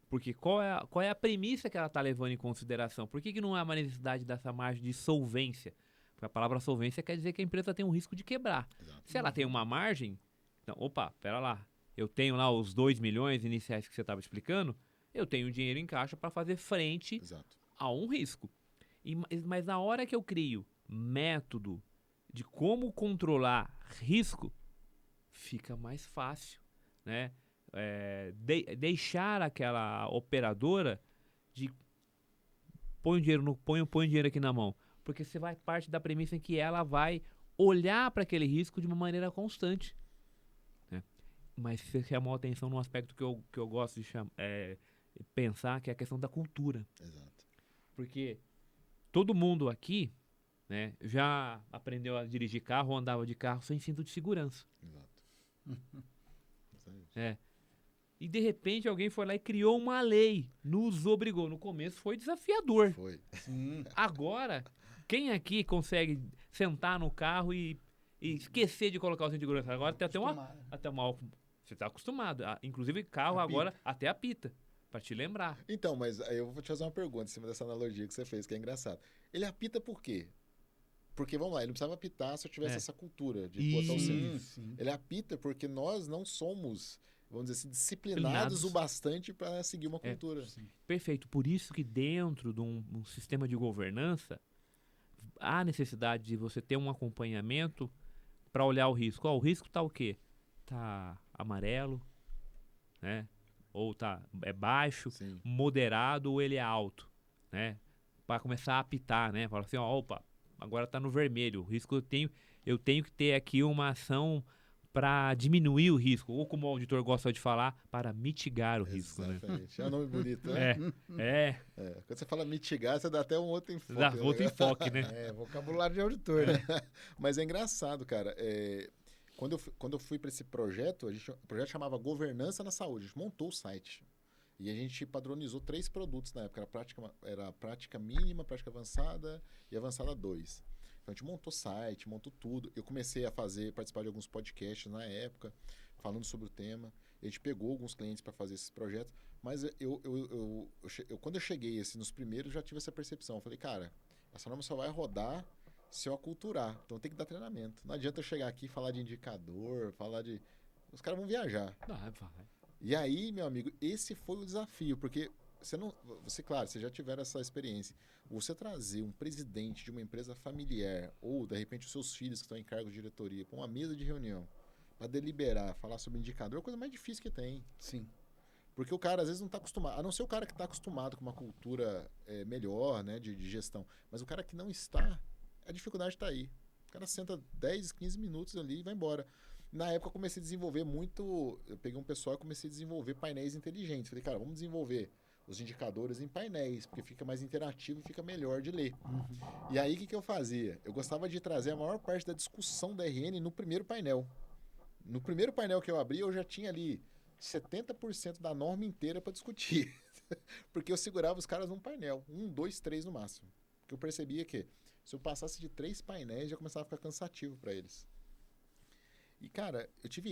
Porque qual é a premissa que ela está levando em consideração? Por que não há uma necessidade dessa margem de solvência? Porque a palavra solvência quer dizer que a empresa tem um risco de quebrar. Exato. Se ela tem uma margem, então, pera lá, eu tenho lá os 2 milhões iniciais que você estava explicando, eu tenho dinheiro em caixa para fazer frente Exato. a um risco. Mas na hora que eu crio método de como controlar risco, fica mais fácil, né? Deixar aquela operadora de põe o dinheiro aqui na mão, porque você vai parte da premissa em que ela vai olhar para aquele risco de uma maneira constante, né? Mas você chamou a atenção num aspecto que eu gosto de pensar, que é a questão da cultura. Exato. Porque todo mundo aqui, né, já aprendeu a dirigir carro ou andava de carro sem cinto de segurança. Exato. E de repente alguém foi lá e criou uma lei, nos obrigou. No começo foi desafiador. Foi. Agora, quem aqui consegue sentar no carro e esquecer de colocar o cinto de segurança? Agora tem até uma você está acostumado. Inclusive carro agora até apita. Pra te lembrar. Então, mas aí eu vou te fazer uma pergunta em cima dessa analogia que você fez, que é engraçado. Ele apita por quê? Porque, vamos lá, ele não precisava apitar se eu tivesse essa cultura de botar o cinto. Ele apita porque nós não somos, vamos dizer assim, disciplinados o bastante para seguir uma cultura. Perfeito. Por isso que dentro de um sistema de governança, há necessidade de você ter um acompanhamento para olhar o risco. Ó, o risco tá o quê? Tá amarelo, né? Ou é baixo, Sim. moderado ou ele é alto, né? Para começar a apitar, né? Fala assim, ó, opa, agora tá no vermelho. O risco eu tenho que ter aqui uma ação para diminuir o risco, ou como o auditor gosta de falar, para mitigar o risco, né? Exatamente. É um nome bonito, né? É, Quando você fala mitigar, você dá até um outro enfoque. dá né? outro enfoque, né? Vocabulário de auditor, né? Mas é engraçado, cara. Quando eu fui para esse projeto, o projeto chamava Governança na Saúde. A gente montou o site. E a gente padronizou 3 produtos na época. Era a prática mínima, prática avançada e avançada 2. Então a gente montou site, montou tudo. Eu comecei a participar de alguns podcasts na época, falando sobre o tema. A gente pegou alguns clientes para fazer esses projetos. Mas quando eu cheguei assim, nos primeiros, já tive essa percepção. Eu falei, cara, essa norma só vai rodar se eu aculturar. Então tem que dar treinamento. Não adianta eu chegar aqui e falar de indicador, os caras vão viajar. Vai. E aí, meu amigo, esse foi o desafio, porque claro, você já tiver essa experiência. Você trazer um presidente de uma empresa familiar ou, de repente, os seus filhos que estão em cargo de diretoria para uma mesa de reunião para deliberar, falar sobre indicador, é a coisa mais difícil que tem. Sim. Porque o cara, às vezes, não está acostumado. A não ser o cara que está acostumado com uma cultura melhor, né, de gestão. Mas o cara que não está, a dificuldade está aí. O cara senta 10, 15 minutos ali e vai embora. Na época eu comecei a desenvolver eu peguei um pessoal e comecei a desenvolver painéis inteligentes. Falei, cara, vamos desenvolver os indicadores em painéis, porque fica mais interativo e fica melhor de ler. E aí, o que eu fazia? Eu gostava de trazer a maior parte da discussão da RN no primeiro painel. No primeiro painel que eu abri, eu já tinha ali 70% da norma inteira para discutir. Porque eu segurava os caras num painel. 1, 2, 3 no máximo. Porque eu percebia que se eu passasse de 3 painéis, já começava a ficar cansativo para eles. E, cara, eu tive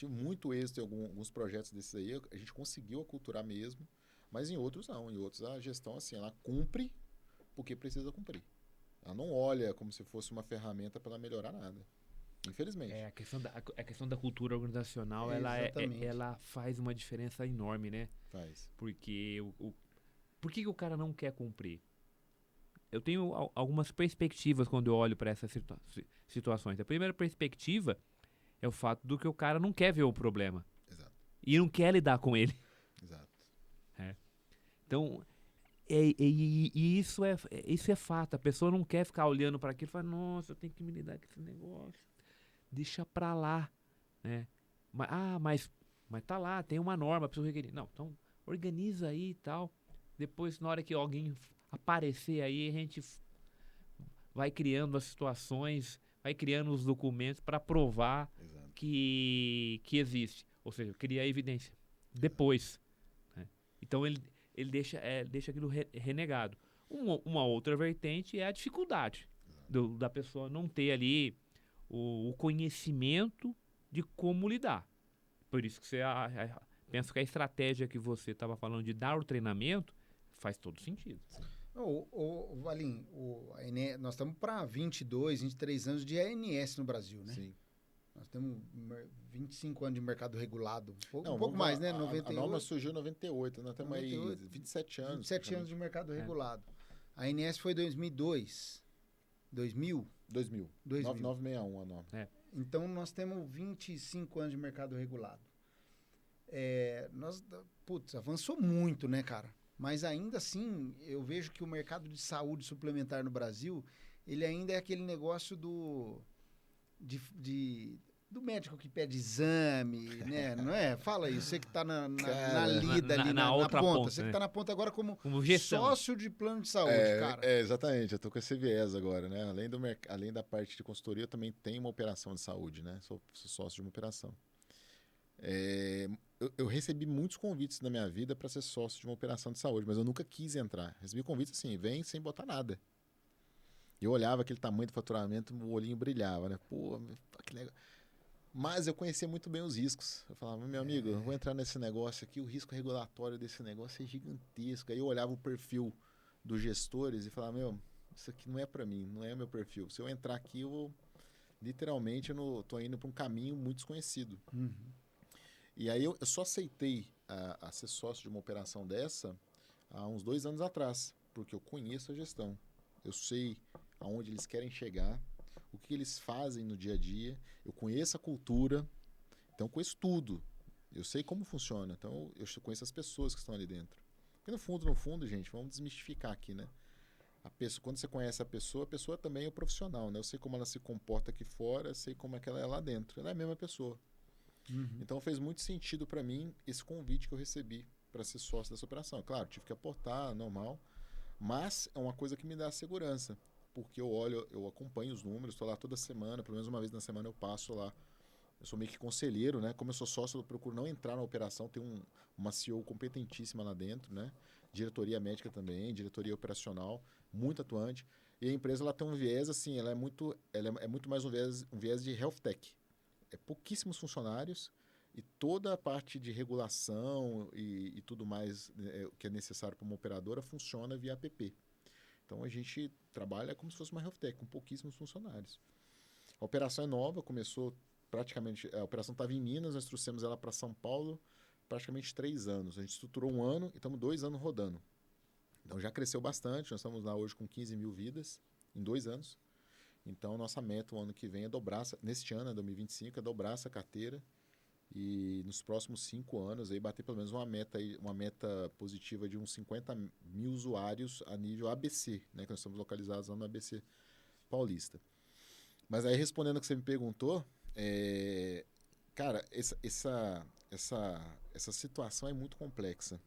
muito êxito em alguns projetos desses aí. A gente conseguiu aculturar mesmo, mas em outros não. Em outros a gestão, assim, ela cumpre porque precisa cumprir. Ela não olha como se fosse uma ferramenta para melhorar nada. Infelizmente. A questão da cultura organizacional, ela faz uma diferença enorme, né? Faz. Porque por que o cara não quer cumprir? Eu tenho algumas perspectivas quando eu olho para essas situações. A primeira perspectiva é o fato do que o cara não quer ver o problema. Exato. E não quer lidar com ele. Exato. Então, isso é fato. A pessoa não quer ficar olhando para aquilo e falar, nossa, eu tenho que me lidar com esse negócio. Deixa pra lá, né? Mas tá lá, tem uma norma, a pessoa requerer. Não, então organiza aí e tal. Depois, na hora que alguém aparecer aí, a gente vai criando as situações, vai criando os documentos para provar que existe. Ou seja, cria a evidência. Depois. Né? Então, ele deixa aquilo renegado. Uma outra vertente é a dificuldade da pessoa não ter ali o conhecimento de como lidar. Por isso que penso que a estratégia que você estava falando de dar o treinamento faz todo sentido. Valim, nós estamos para 22, 23 anos de ANS no Brasil, né? Sim. Nós temos 25 anos de mercado regulado. Um Não, pouco mais, né? 98. A norma surgiu em 98, nós temos 98, aí 27 anos. 27 anos de mercado regulado. A ANS foi 2002. 2000? 2000. 9961 a norma. Então, nós temos 25 anos de mercado regulado. Avançou muito, né, cara? Mas ainda assim, eu vejo que o mercado de saúde suplementar no Brasil, ele ainda é aquele negócio do médico que pede exame, né? Não é? Fala aí, você que está na lida ali, na outra ponta. Você que está na ponta agora como gestão. Sócio de plano de saúde, cara. Exatamente, eu tô com esse viés agora, né? Além da parte de consultoria, eu também tenho uma operação de saúde, né? Sou sócio de uma operação. Eu recebi muitos convites na minha vida para ser sócio de uma operação de saúde, mas eu nunca quis entrar. Recebi convites assim, vem sem botar nada. Eu olhava aquele tamanho do faturamento, o olhinho brilhava, né? Pô, que legal. Mas eu conhecia muito bem os riscos. Eu falava, meu amigo, eu vou entrar nesse negócio aqui, o risco regulatório desse negócio é gigantesco. Aí eu olhava o perfil dos gestores e falava, isso aqui não é para mim, não é meu perfil. Se eu entrar aqui, literalmente, eu tô indo para um caminho muito desconhecido. Uhum. E aí eu só aceitei a ser sócio de uma operação dessa há uns 2 anos atrás, porque eu conheço a gestão. Eu sei aonde eles querem chegar, o que eles fazem no dia a dia, eu conheço a cultura, então eu conheço tudo. Eu sei como funciona, então eu conheço as pessoas que estão ali dentro. Porque no fundo, gente, vamos desmistificar aqui, né? A pessoa, quando você conhece a pessoa também é o profissional, né? Eu sei como ela se comporta aqui fora, sei como é que ela é lá dentro. Ela é a mesma pessoa. Então fez muito sentido para mim esse convite que eu recebi para ser sócio dessa operação. Claro, tive que aportar, normal, mas é uma coisa que me dá segurança, porque eu acompanho os números, estou lá toda semana, pelo menos uma vez na semana eu passo lá. Eu sou meio que conselheiro, né? Como eu sou sócio, eu procuro não entrar na operação, tem uma CEO competentíssima lá dentro, né? Diretoria médica também, diretoria operacional, muito atuante. E a empresa ela tem um viés, assim, ela é muito mais um viés de health tech. É pouquíssimos funcionários e toda a parte de regulação e tudo mais que é necessário para uma operadora funciona via app. Então a gente trabalha como se fosse uma health tech, com pouquíssimos funcionários. A operação é nova, começou praticamente... A operação estava em Minas, nós trouxemos ela para São Paulo praticamente 3 anos. A gente estruturou 1 ano e estamos 2 anos rodando. Então já cresceu bastante, nós estamos lá hoje com 15 mil vidas em 2 anos. Então nossa meta o ano que vem é dobrar, neste ano, 2025, é dobrar essa carteira e nos próximos 5 anos aí bater pelo menos uma meta positiva de uns 50 mil usuários a nível ABC, né, que nós estamos localizados lá no ABC Paulista. Mas aí respondendo o que você me perguntou, cara, essa situação é muito complexa.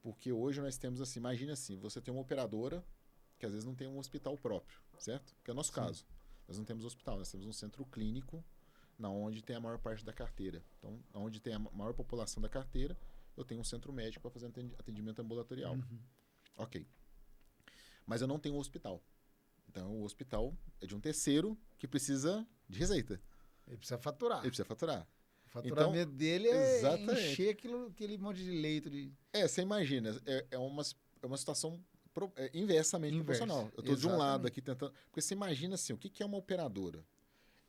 Porque hoje nós temos assim, imagina assim, você tem uma operadora que às vezes não tem um hospital próprio, certo? Que é o nosso caso. Nós não temos hospital, nós temos um centro clínico na onde tem a maior parte da carteira. Então, onde tem a maior população da carteira, eu tenho um centro médico para fazer atendimento ambulatorial. Ok. Mas eu não tenho um hospital. Então, o hospital é de um terceiro que precisa de receita. Ele precisa faturar. Ele precisa faturar. O faturamento dele exatamente. encher aquele monte de leito de... Você imagina, é uma situação inversamente proporcional. Eu estou de um lado aqui tentando... Porque você imagina assim, o que é uma operadora?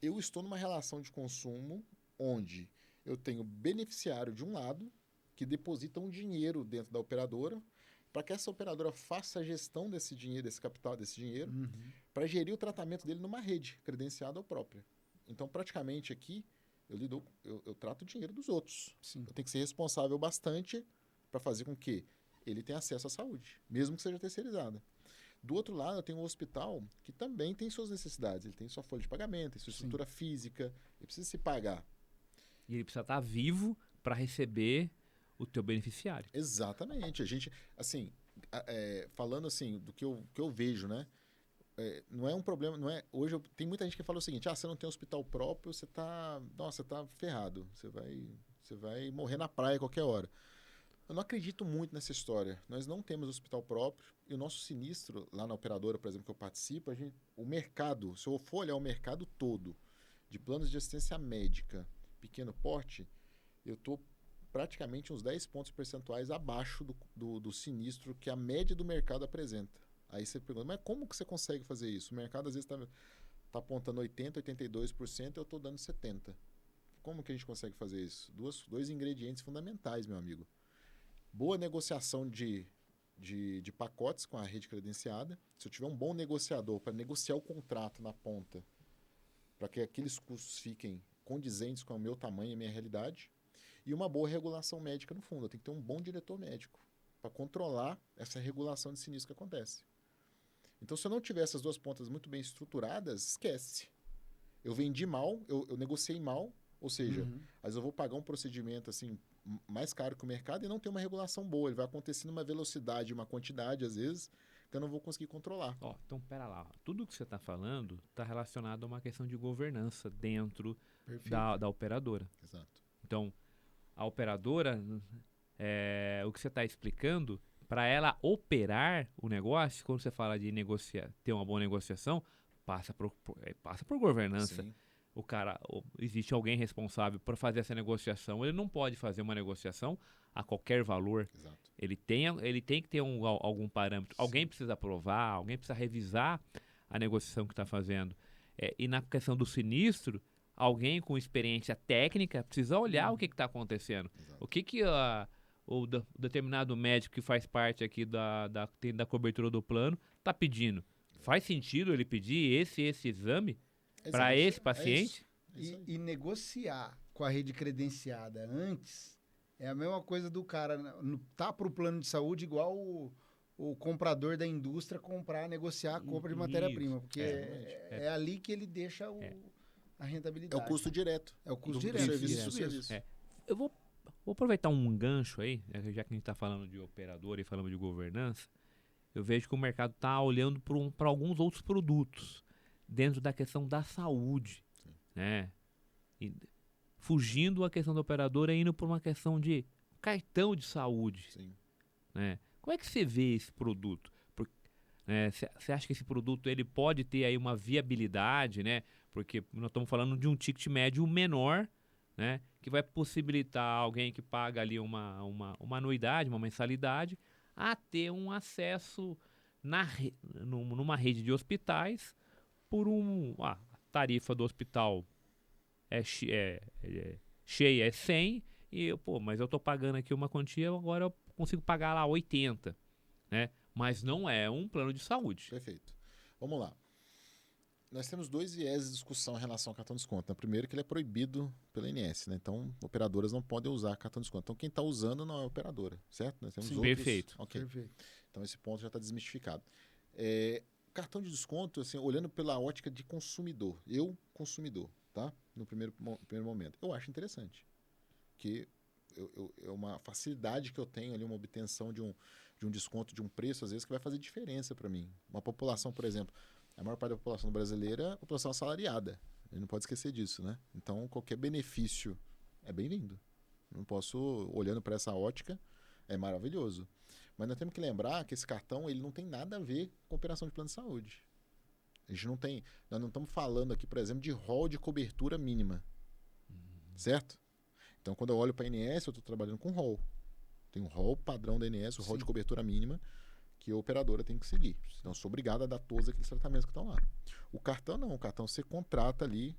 Eu estou numa relação de consumo onde eu tenho beneficiário de um lado que deposita um dinheiro dentro da operadora para que essa operadora faça a gestão desse dinheiro, desse capital, desse dinheiro, para gerir o tratamento dele numa rede credenciada ou própria. Então, praticamente aqui, eu trato o dinheiro dos outros. Sim. Eu tenho que ser responsável bastante para fazer com que ele tenha acesso à saúde, mesmo que seja terceirizada. Do outro lado, eu tenho um hospital que também tem suas necessidades. Ele tem sua folha de pagamento, tem sua estrutura física, ele precisa se pagar. E ele precisa estar vivo para receber o teu beneficiário. Exatamente. A gente, assim, falando assim, do que eu vejo, né? Não é um problema, não é... Hoje tem muita gente que fala o seguinte, você não tem hospital próprio, você tá ferrado, você vai morrer na praia a qualquer hora. Eu não acredito muito nessa história. Nós não temos hospital próprio e o nosso sinistro, lá na operadora, por exemplo, que eu participo, o mercado, se eu for olhar o mercado todo de planos de assistência médica, pequeno porte, eu estou praticamente uns 10 pontos percentuais abaixo do sinistro que a média do mercado apresenta. Aí você pergunta, mas como que você consegue fazer isso? O mercado às vezes está apontando 80%, 82%, eu estou dando 70%. Como que a gente consegue fazer isso? Dois ingredientes fundamentais, meu amigo. Boa negociação de pacotes com a rede credenciada. Se eu tiver um bom negociador para negociar o contrato na ponta, para que aqueles custos fiquem condizentes com o meu tamanho e a minha realidade, e uma boa regulação médica no fundo. Eu tenho que ter um bom diretor médico para controlar essa regulação de sinistro que acontece. Então, se eu não tiver essas duas pontas muito bem estruturadas, esquece. Eu vendi mal, eu negociei mal, ou seja, às vezes eu vou pagar um procedimento assim mais caro que o mercado e não tem uma regulação boa. Ele vai acontecer numa velocidade, uma quantidade, às vezes, que eu não vou conseguir controlar. Então, pera lá. Tudo que você está falando está relacionado a uma questão de governança dentro da operadora. Exato. Então, a operadora, o que você está explicando, para ela operar o negócio, quando você fala de ter uma boa negociação, passa por governança. Sim. Existe alguém responsável por fazer essa negociação. Ele não pode fazer uma negociação a qualquer valor. Exato. Ele tem que ter algum parâmetro. Sim. Alguém precisa aprovar, alguém precisa revisar a negociação que está fazendo. E na questão do sinistro, alguém com experiência técnica precisa olhar o que está acontecendo. Exato. O que o determinado médico que faz parte aqui da cobertura do plano está pedindo. Faz sentido ele pedir esse exame? para Exato. esse É paciente. isso aí. E negociar com a rede credenciada antes é a mesma coisa do cara tá para o plano de saúde igual o comprador da indústria negociar a compra de matéria-prima, porque exatamente. é ali que ele deixa a É rentabilidade. o custo direto. É o custo do direto. serviço. Isso do mesmo. serviço. Eu vou aproveitar um gancho aí, já que a gente está falando de operador e falando de governança. Eu vejo que o mercado está olhando para alguns outros produtos dentro da questão da saúde, né? E fugindo a questão do operador e indo para uma questão de cartão de saúde, Sim. né? Como é que você vê esse produto? Você acha que esse produto ele pode ter aí uma viabilidade, né? Porque nós estamos falando de um ticket médio menor, né? Que vai possibilitar alguém que paga ali uma anuidade, uma mensalidade, a ter um acesso numa rede de hospitais por a tarifa do hospital cheia é 100 mas eu estou pagando aqui uma quantia, agora eu consigo pagar lá 80, né? Mas não é um plano de saúde. Perfeito. Vamos lá. Nós temos dois viés de discussão em relação ao cartão de desconto. O primeiro, que ele é proibido pela ANS, né? Então, operadoras não podem usar cartão de desconto. Então, quem está usando não é a operadora, certo? Nós temos Sim. outros... Perfeito. Ok. Perfeito. Então, esse ponto já está desmistificado. Cartão de desconto, assim, olhando pela ótica de consumidor, consumidor, tá? No primeiro momento. Eu acho interessante. Que é uma facilidade que eu tenho ali, uma obtenção de um desconto de um preço, às vezes, que vai fazer diferença para mim. Uma população, por exemplo, a maior parte da população brasileira é a população assalariada. A gente não pode esquecer disso, né? Então, qualquer benefício é bem-vindo. Não posso, olhando para essa ótica, é maravilhoso. Mas nós temos que lembrar que esse cartão ele não tem nada a ver com operação de plano de saúde. Nós não estamos falando aqui, por exemplo, de rol de cobertura mínima. Certo? Então, quando eu olho para a ANS, eu estou trabalhando com rol. Tem um rol padrão da ANS, o rol de cobertura mínima, que a operadora tem que seguir. Então, eu sou obrigado a dar todos aqueles tratamentos que estão lá. O cartão não. O cartão você contrata ali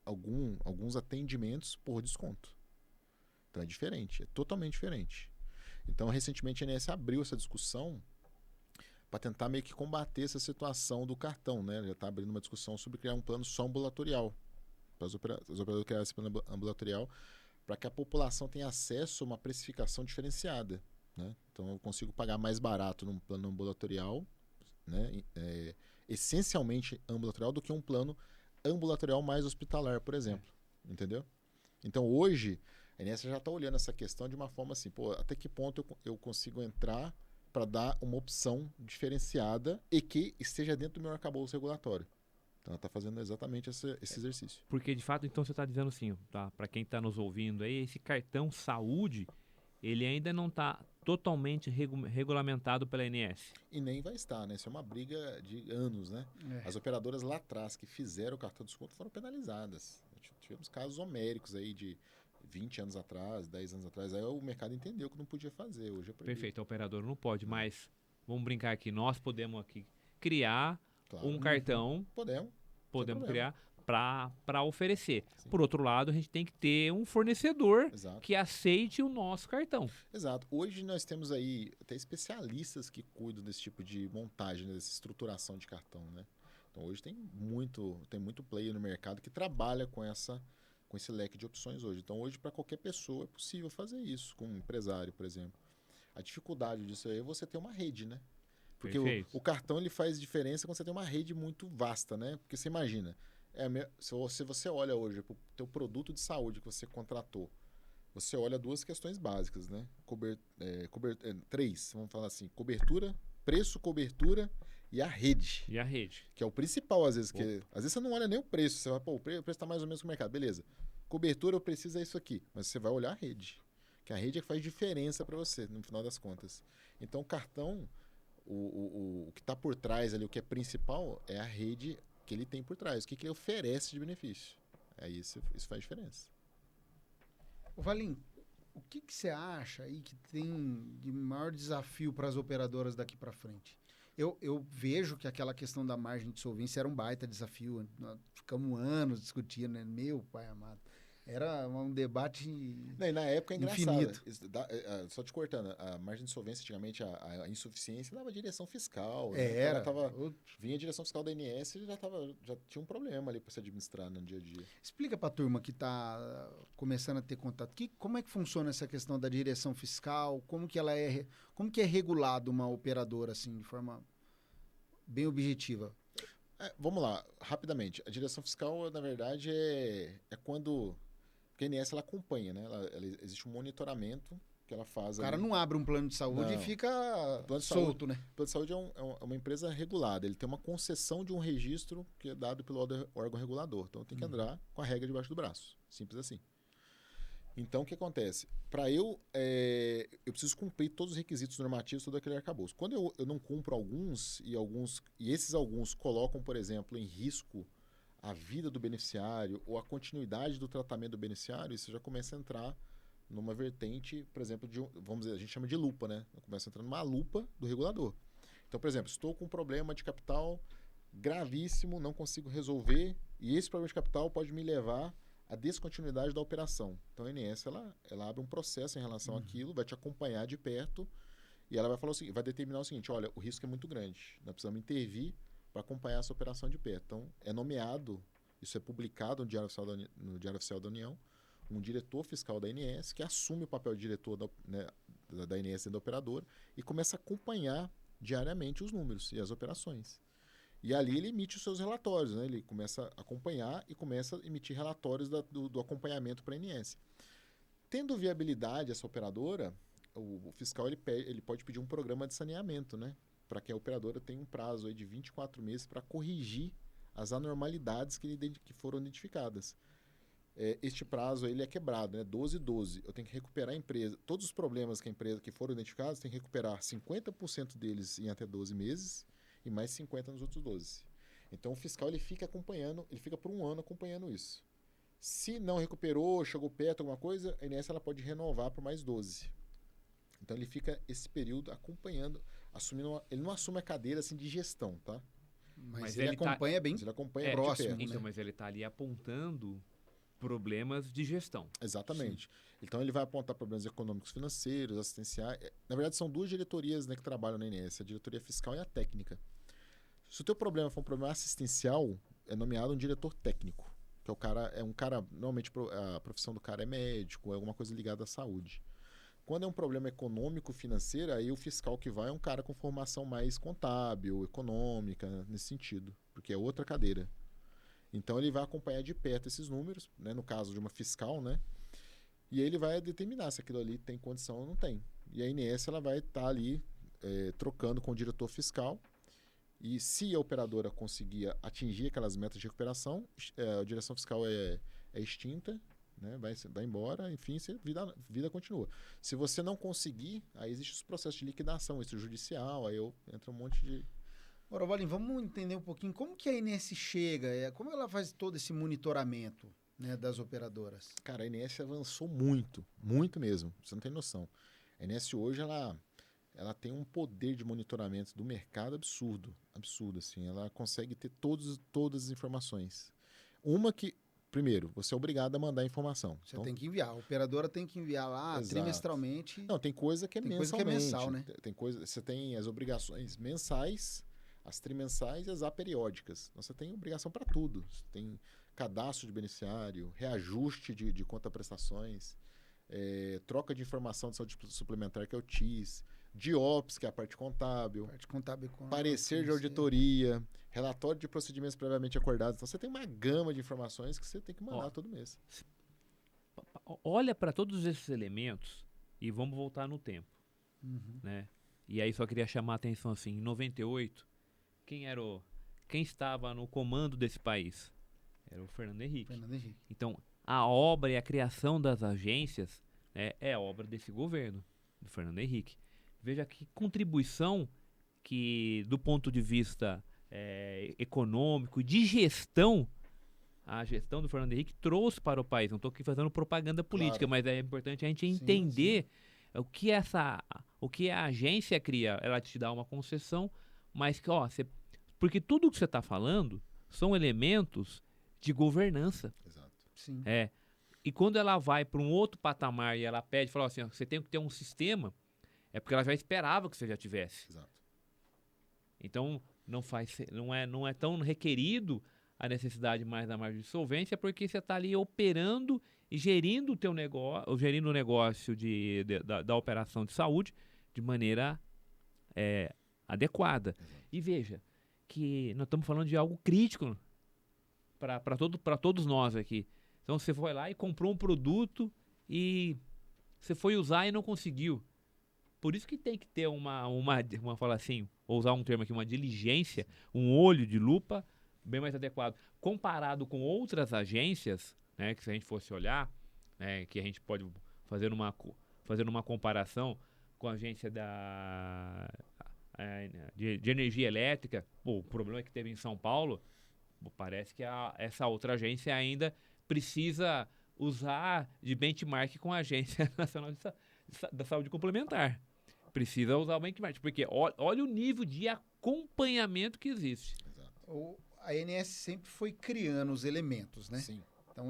alguns atendimentos por desconto. Então, é diferente. É totalmente diferente. Então, recentemente, a ANS abriu essa discussão para tentar meio que combater essa situação do cartão, né? Já está abrindo uma discussão sobre criar um plano só ambulatorial. Para os operadores criarem esse plano ambulatorial, para que a população tenha acesso a uma precificação diferenciada, né? Então, eu consigo pagar mais barato num plano ambulatorial, né? Essencialmente ambulatorial, do que um plano ambulatorial mais hospitalar, por exemplo. Entendeu? Então, hoje, a ANS já está olhando essa questão de uma forma assim, até que ponto eu consigo entrar para dar uma opção diferenciada e que esteja dentro do meu arcabouço regulatório. Então, ela está fazendo exatamente esse exercício. Porque, de fato, então você está dizendo assim, tá? Para quem está nos ouvindo aí, esse cartão saúde, ele ainda não está totalmente regulamentado pela ANS. E nem vai estar, né? Isso é uma briga de anos, né? As operadoras lá atrás que fizeram o cartão de desconto foram penalizadas. Tivemos casos homéricos aí de 20 anos atrás, 10 anos atrás. Aí o mercado entendeu que não podia fazer. Hoje é proibido. Perfeito, a operadora não pode, mas vamos brincar aqui, nós podemos aqui criar um cartão, podemos criar para oferecer. Sim. Por outro lado, a gente tem que ter um fornecedor que aceite o nosso cartão. Exato. Hoje nós temos aí até especialistas que cuidam desse tipo de montagem, dessa estruturação de cartão, né? Então hoje tem muito player no mercado que trabalha com esse leque de opções hoje. Então hoje para qualquer pessoa é possível fazer isso, como um empresário, por exemplo. A dificuldade disso aí é você ter uma rede, né? Porque o cartão ele faz diferença quando você tem uma rede muito vasta, né? Porque você imagina, se você olha hoje para o teu produto de saúde que você contratou, você olha duas questões básicas, né? Três, vamos falar assim, cobertura, preço, cobertura e a rede. E a rede. Que é o principal, às vezes. Às vezes você não olha nem o preço, você vai, o preço está mais ou menos com o mercado, beleza. Cobertura, eu preciso é isso aqui, mas você vai olhar a rede. Que a rede é que faz diferença para você, no final das contas. Então, o cartão, o que está por trás ali, o que é principal, é a rede que ele tem por trás. O que ele oferece de benefício. Aí isso faz diferença. Valim, o que você acha aí que tem de maior desafio para as operadoras daqui para frente? Eu vejo que aquela questão da margem de solvência era um baita desafio. Nós ficamos anos discutindo, né? Meu pai amado. Era um debate Não, e na época é engraçado. infinito. Só te cortando, a margem de solvência, antigamente, a insuficiência dava direção fiscal. Né? Era. Vinha a direção fiscal da ANS e já tinha um problema ali para se administrar no dia a dia. Explica para a turma que está começando a ter contato. Como é que funciona essa questão da direção fiscal? Como que é regulado uma operadora assim, de forma bem objetiva? Vamos lá, rapidamente. A direção fiscal, na verdade, é quando... Porque a ANS, ela acompanha, né? Existe um monitoramento que ela faz. O cara não abre um plano de saúde e fica solto, né? O plano de saúde é uma empresa regulada. Ele tem uma concessão de um registro que é dado pelo órgão regulador. Então, tem que andar com a regra debaixo do braço. Simples assim. Então, o que acontece? Para eu preciso cumprir todos os requisitos normativos, todo aquele arcabouço. Quando eu não cumpro alguns, e esses alguns colocam, por exemplo, em risco a vida do beneficiário ou a continuidade do tratamento do beneficiário, isso já começa a entrar numa vertente, por exemplo, vamos dizer, a gente chama de lupa, né? Começa a entrar numa lupa do regulador. Então, por exemplo, estou com um problema de capital gravíssimo, não consigo resolver, e esse problema de capital pode me levar à descontinuidade da operação. Então, a ANS, ela abre um processo em relação àquilo, vai te acompanhar de perto, e ela vai falar vai determinar o seguinte: olha, o risco é muito grande, nós precisamos intervir para acompanhar essa operação de perto. Então, é nomeado, isso é publicado no Diário Oficial da União, um diretor fiscal da ANS que assume o papel de diretor da ANS dentro da operadora e começa a acompanhar diariamente os números e as operações. E ali ele emite os seus relatórios, né? Ele começa a acompanhar e começa a emitir relatórios do acompanhamento para a ANS. Tendo viabilidade essa operadora, o fiscal ele pode pedir um programa de saneamento, né? Para que a operadora tenha um prazo aí de 24 meses para corrigir as anormalidades que foram identificadas. Este prazo ele é quebrado, né? 12. Eu tenho que recuperar a empresa. Todos os problemas que foram identificados, tem que recuperar 50% deles em até 12 meses e mais 50% nos outros 12. Então, o fiscal ele fica acompanhando, ele fica por um ano acompanhando isso. Se não recuperou, chegou perto alguma coisa, a ANS ela pode renovar por mais 12. Então, ele fica esse período acompanhando, ele não assume a cadeira assim, de gestão, tá? Mas ele acompanha bem ele acompanha próximo. Então, né? mas ele está ali apontando problemas de gestão. Exatamente. Sim. Então, ele vai apontar problemas econômicos, financeiros, assistenciais. Na verdade, são duas diretorias, né, que trabalham na ANS, a diretoria fiscal e a técnica. Se o teu problema for um problema assistencial, é nomeado um diretor técnico, que normalmente a profissão do cara é médico, é alguma coisa ligada à saúde. Quando é um problema econômico, financeiro, aí o fiscal que vai é um cara com formação mais contábil, econômica, nesse sentido, porque é outra cadeira. Então, ele vai acompanhar de perto esses números, né, no caso de uma fiscal, né, e aí ele vai determinar se aquilo ali tem condição ou não tem. E a ANS ela vai estar ali trocando com o diretor fiscal, e se a operadora conseguir atingir aquelas metas de recuperação, a direção fiscal é extinta, né, vai embora, enfim, a vida continua. Se você não conseguir, aí existe os processos de liquidação extrajudicial, aí entra um monte de... Agora, Valim, vamos entender um pouquinho como que a ANS chega, como ela faz todo esse monitoramento, né, das operadoras. Cara, a ANS avançou muito, muito mesmo, você não tem noção. A ANS hoje, ela tem um poder de monitoramento do mercado absurdo, assim, ela consegue ter todas as informações. Primeiro, você é obrigado a mandar a informação. Você tem que enviar. A operadora tem que enviar lá trimestralmente. Não, tem coisa que é mensalmente. Coisa que é mensal, né? Você tem as obrigações mensais, as trimensais e as aperiódicas. Então, você tem obrigação para tudo. Você tem cadastro de beneficiário, reajuste de conta-prestações, troca de informação de saúde suplementar, que é o TIS, DIOPS, que é a parte contábil, parecer de auditoria, relatório de procedimentos previamente acordados. Então, você tem uma gama de informações que você tem que mandar todo mês. Olha para todos esses elementos e vamos voltar no tempo. Né? E aí só queria chamar a atenção assim, em 98, quem estava no comando desse país? Era o Fernando Henrique. Então, a obra e a criação das agências, né, é obra desse governo, do Fernando Henrique. Veja que contribuição que, do ponto de vista econômico e de gestão, a gestão do Fernando Henrique trouxe para o país. Não estou aqui fazendo propaganda política, claro, mas é importante a gente entender o que a agência cria. Ela te dá uma concessão, mas que, porque tudo que você está falando são elementos de governança. Exato. Sim. E quando ela vai para um outro patamar e ela pede, fala assim, ó, você tem que ter um sistema, é porque ela já esperava que você já tivesse. Exato. Então, não é tão requerido a necessidade mais da margem de solvência, porque você está ali operando e gerindo o teu negócio, ou gerindo o negócio da operação de saúde de maneira adequada. Exato. E veja que nós estamos falando de algo crítico para todos nós aqui. Então você foi lá e comprou um produto e você foi usar e não conseguiu. Por isso que tem que ter uma fala assim, vou usar um termo aqui, uma diligência, um olho de lupa bem mais adequado. Comparado com outras agências, né, que se a gente fosse olhar, né, que a gente pode fazer uma comparação com a agência de energia elétrica, pô, o problema que teve em São Paulo, pô, parece que essa outra agência ainda precisa usar de benchmark com a Agência Nacional da Saúde Complementar. Precisa usar o benchmark, porque olha o nível de acompanhamento que existe. Exato. A ANS sempre foi criando os elementos, né? Sim. Então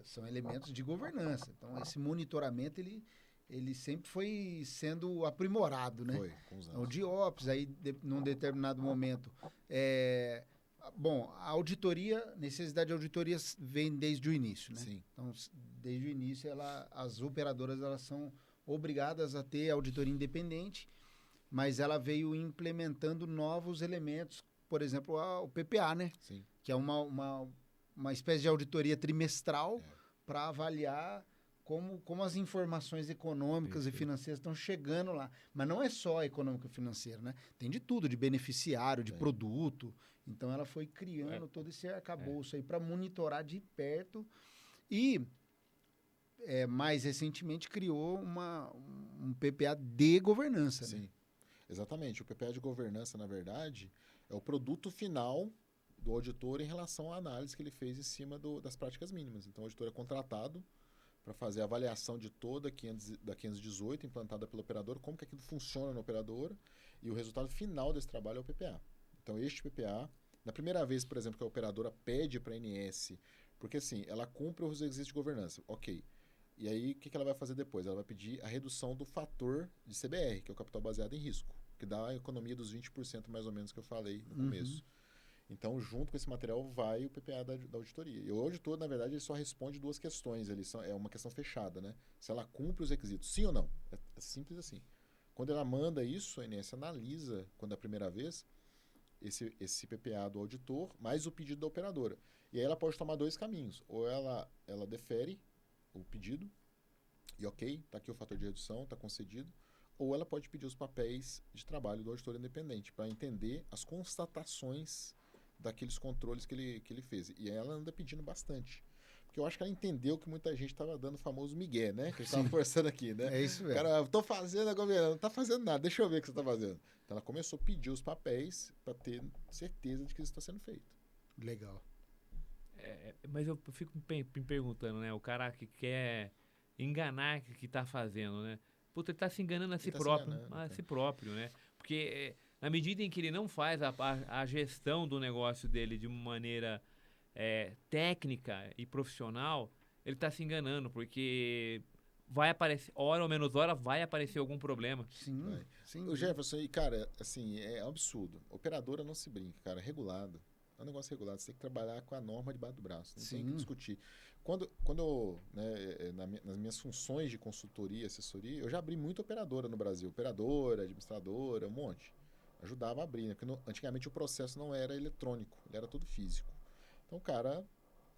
são elementos de governança. Então esse monitoramento ele sempre foi sendo aprimorado, né? Foi, com os Então, o anos. DIOPS aí num determinado momento bom, a auditoria, necessidade de auditoria vem desde o início, né? Sim. Então, desde o início, as operadoras elas são obrigadas a ter auditoria independente, mas ela veio implementando novos elementos, por exemplo, o PPA, né? Sim. Que é uma espécie de auditoria trimestral para avaliar como as informações econômicas e financeiras estão chegando lá. Mas não é só econômico e financeiro, né? Tem de tudo, de beneficiário, de produto. Então, ela foi criando todo esse arcabouço aí para monitorar de perto e, mais recentemente, criou um PPA de governança. Sim. Né? Exatamente. O PPA de governança, na verdade, é o produto final do auditor em relação à análise que ele fez em cima das práticas mínimas. Então, o auditor é contratado para fazer a avaliação de toda da 518 implantada pelo operador, como que aquilo funciona na operadora, e o resultado final desse trabalho é o PPA. Então, este PPA, na primeira vez, por exemplo, que a operadora pede para a ANS, porque assim, ela cumpre os requisitos de governança, ok. E aí, o que ela vai fazer depois? Ela vai pedir a redução do fator de CBR, que é o capital baseado em risco, que dá a economia dos 20% mais ou menos que eu falei no começo. Então, junto com esse material, vai o PPA da auditoria. E o auditor, na verdade, ele só responde duas questões. É uma questão fechada, né? Se ela cumpre os requisitos, sim ou não. É simples assim. Quando ela manda isso, a ANS analisa, quando é a primeira vez, esse PPA do auditor, mais o pedido da operadora. E aí ela pode tomar dois caminhos. Ou ela defere o pedido, e ok, está aqui o fator de redução, está concedido. Ou ela pode pedir os papéis de trabalho do auditor independente, para entender as constatações daqueles controles que ele fez. E ela anda pedindo bastante. Porque eu acho que ela entendeu que muita gente estava dando o famoso migué, né? Que a gente estava forçando aqui, né? É isso mesmo. Cara, eu tô fazendo a governança, não tá fazendo nada, deixa eu ver o que você está fazendo. Então ela começou a pedir os papéis para ter certeza de que isso está sendo feito. Legal. Mas eu fico me perguntando, né? O cara que quer enganar que está fazendo, né? Puta, ele está se enganando a si próprio. A si próprio, né? Porque na medida em que ele não faz a gestão do negócio dele de maneira técnica e profissional, ele está se enganando, porque vai aparecer, hora ou menos hora, vai aparecer algum problema. Sim. O Jefferson, e cara, assim, é um absurdo. Operadora não se brinca, cara, é regulado. É um negócio regulado, você tem que trabalhar com a norma debaixo do braço, não tem que discutir. Quando eu, né, nas minhas funções de consultoria e assessoria, eu já abri muita operadora no Brasil. Operadora, administradora, um monte. Ajudava a abrir, né? Porque antigamente o processo não era eletrônico, ele era todo físico. Então o cara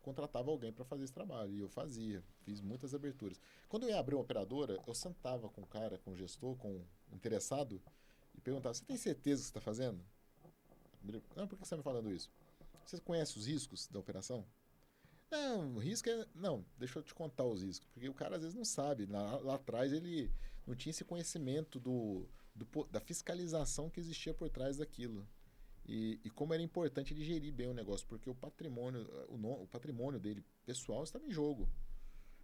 contratava alguém para fazer esse trabalho, e eu fazia, fiz muitas aberturas. Quando eu ia abrir uma operadora, eu sentava com o cara, com o gestor, com o interessado, e perguntava, você tem certeza que você está fazendo? Não, por que você está me falando isso? Você conhece os riscos da operação? Não, o risco é... Não, deixa eu te contar os riscos. Porque o cara às vezes não sabe. Lá atrás ele não tinha esse conhecimento da fiscalização que existia por trás daquilo. E como era importante ele gerir bem o negócio. Porque o patrimônio dele, pessoal, estava em jogo.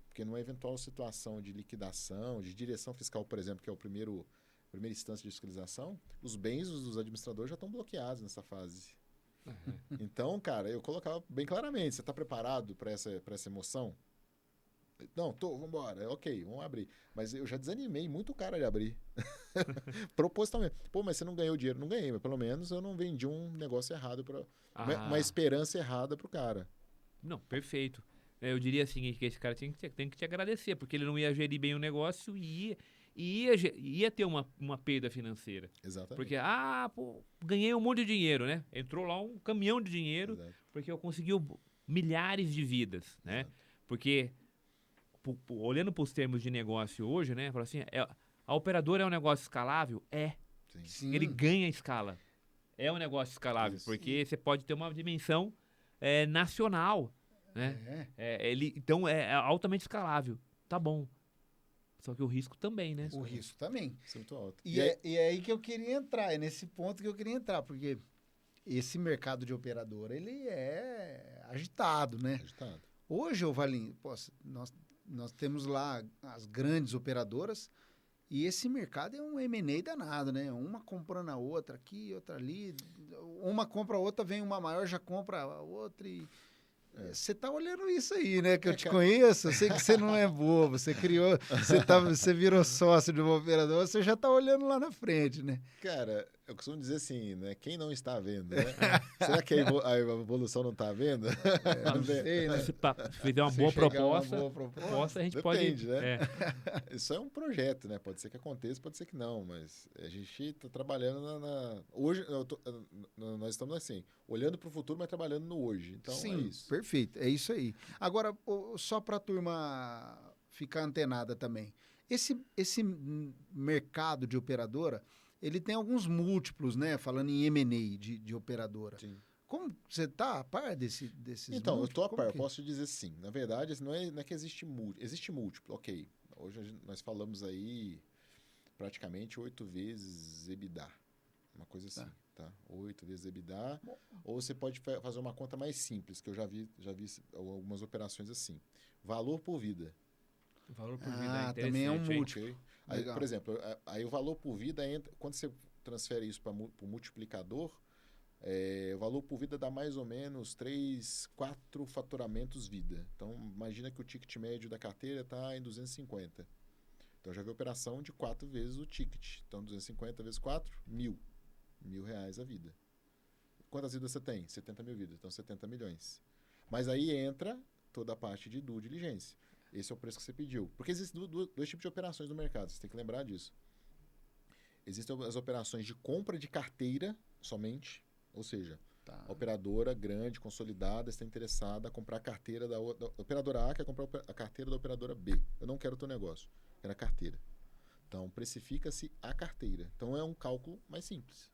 Porque numa eventual situação de liquidação, de direção fiscal, por exemplo, que é a primeira instância de fiscalização, os bens dos administradores já estão bloqueados nessa fase. Então, cara, eu colocava bem claramente, você está preparado para essa emoção? Não, vambora, ok, vamos abrir. Mas eu já desanimei muito cara de abrir. Propositalmente. Pô, mas você não ganhou dinheiro? Não ganhei, mas pelo menos eu não vendi um negócio errado, uma esperança errada pro cara. Não, perfeito. Eu diria assim, que esse cara tem que te agradecer, porque ele não ia gerir bem o negócio e ia ter uma perda financeira. Exatamente. Porque, pô, ganhei um monte de dinheiro, né? Entrou lá um caminhão de dinheiro, Exato. porque eu consegui milhares de vidas, né? Exato. Porque, olhando para os termos de negócio hoje, né? Fala assim, a operadora é um negócio escalável? É. Sim. Ele ganha escala. É um negócio escalável, Isso. porque você pode ter uma dimensão nacional, né? Então é altamente escalável. Tá bom. Só que o risco também, né? O risco também. Isso é muito alto. E é aí que eu queria entrar, é nesse ponto que eu queria entrar, porque esse mercado de operadora, ele é agitado, né? Agitado. Hoje, Valinho, nós temos lá as grandes operadoras e esse mercado é um M&A danado, né? Uma comprando a outra aqui, outra ali. Uma compra a outra, vem uma maior, já compra a outra e... Você tá olhando isso aí, né? Que eu te conheço, eu sei que você não é bobo, você criou, você virou sócio de uma operadora, você já tá olhando lá na frente, né? Cara, eu costumo dizer assim, né? Quem não está vendo, né? Será que a evolução não está vendo? Não sei, né? Se fizer uma boa proposta, a gente Depende, pode... né? Isso é um projeto, né? Pode ser que aconteça, pode ser que não, mas a gente está trabalhando hoje, nós estamos assim, olhando para o futuro, mas trabalhando no hoje. Então, sim, é isso. Perfeito, é isso aí. Agora, só para a turma ficar antenada também, esse mercado de operadora, ele tem alguns múltiplos, né? Falando em M&A de operadora. Sim. Como você está a par desses então, múltiplos? Eu estou a par, posso te dizer sim. Na verdade, não é que existe múltiplo, ok. Hoje nós falamos aí praticamente 8 vezes EBITDA. Uma coisa assim, tá? 8 vezes EBITDA. Bom. Ou você pode fazer uma conta mais simples, que eu já vi algumas operações assim. Valor por vida. O valor por vida é interessante. Também é um múltiplo. Okay? Aí, por exemplo, aí o valor por vida entra... Quando você transfere isso para o multiplicador, o valor por vida dá mais ou menos 3, 4 faturamentos vida. Então, imagina que o ticket médio da carteira está em 250. Então, eu já vi operação de 4 vezes o ticket. Então, 250 vezes 4, 1.000. R$1.000 a vida. Quantas vidas você tem? 70 mil vidas. Então, 70 milhões. Mas aí entra toda a parte de due diligência. Esse é o preço que você pediu. Porque existem dois tipos de operações no mercado. Você tem que lembrar disso. Existem as operações de compra de carteira somente. Ou seja, a operadora grande, consolidada, está interessada a comprar a carteira da operadora A, quer comprar a carteira da operadora B. Eu não quero o teu negócio, quero a carteira. Então, precifica-se a carteira. Então, é um cálculo mais simples.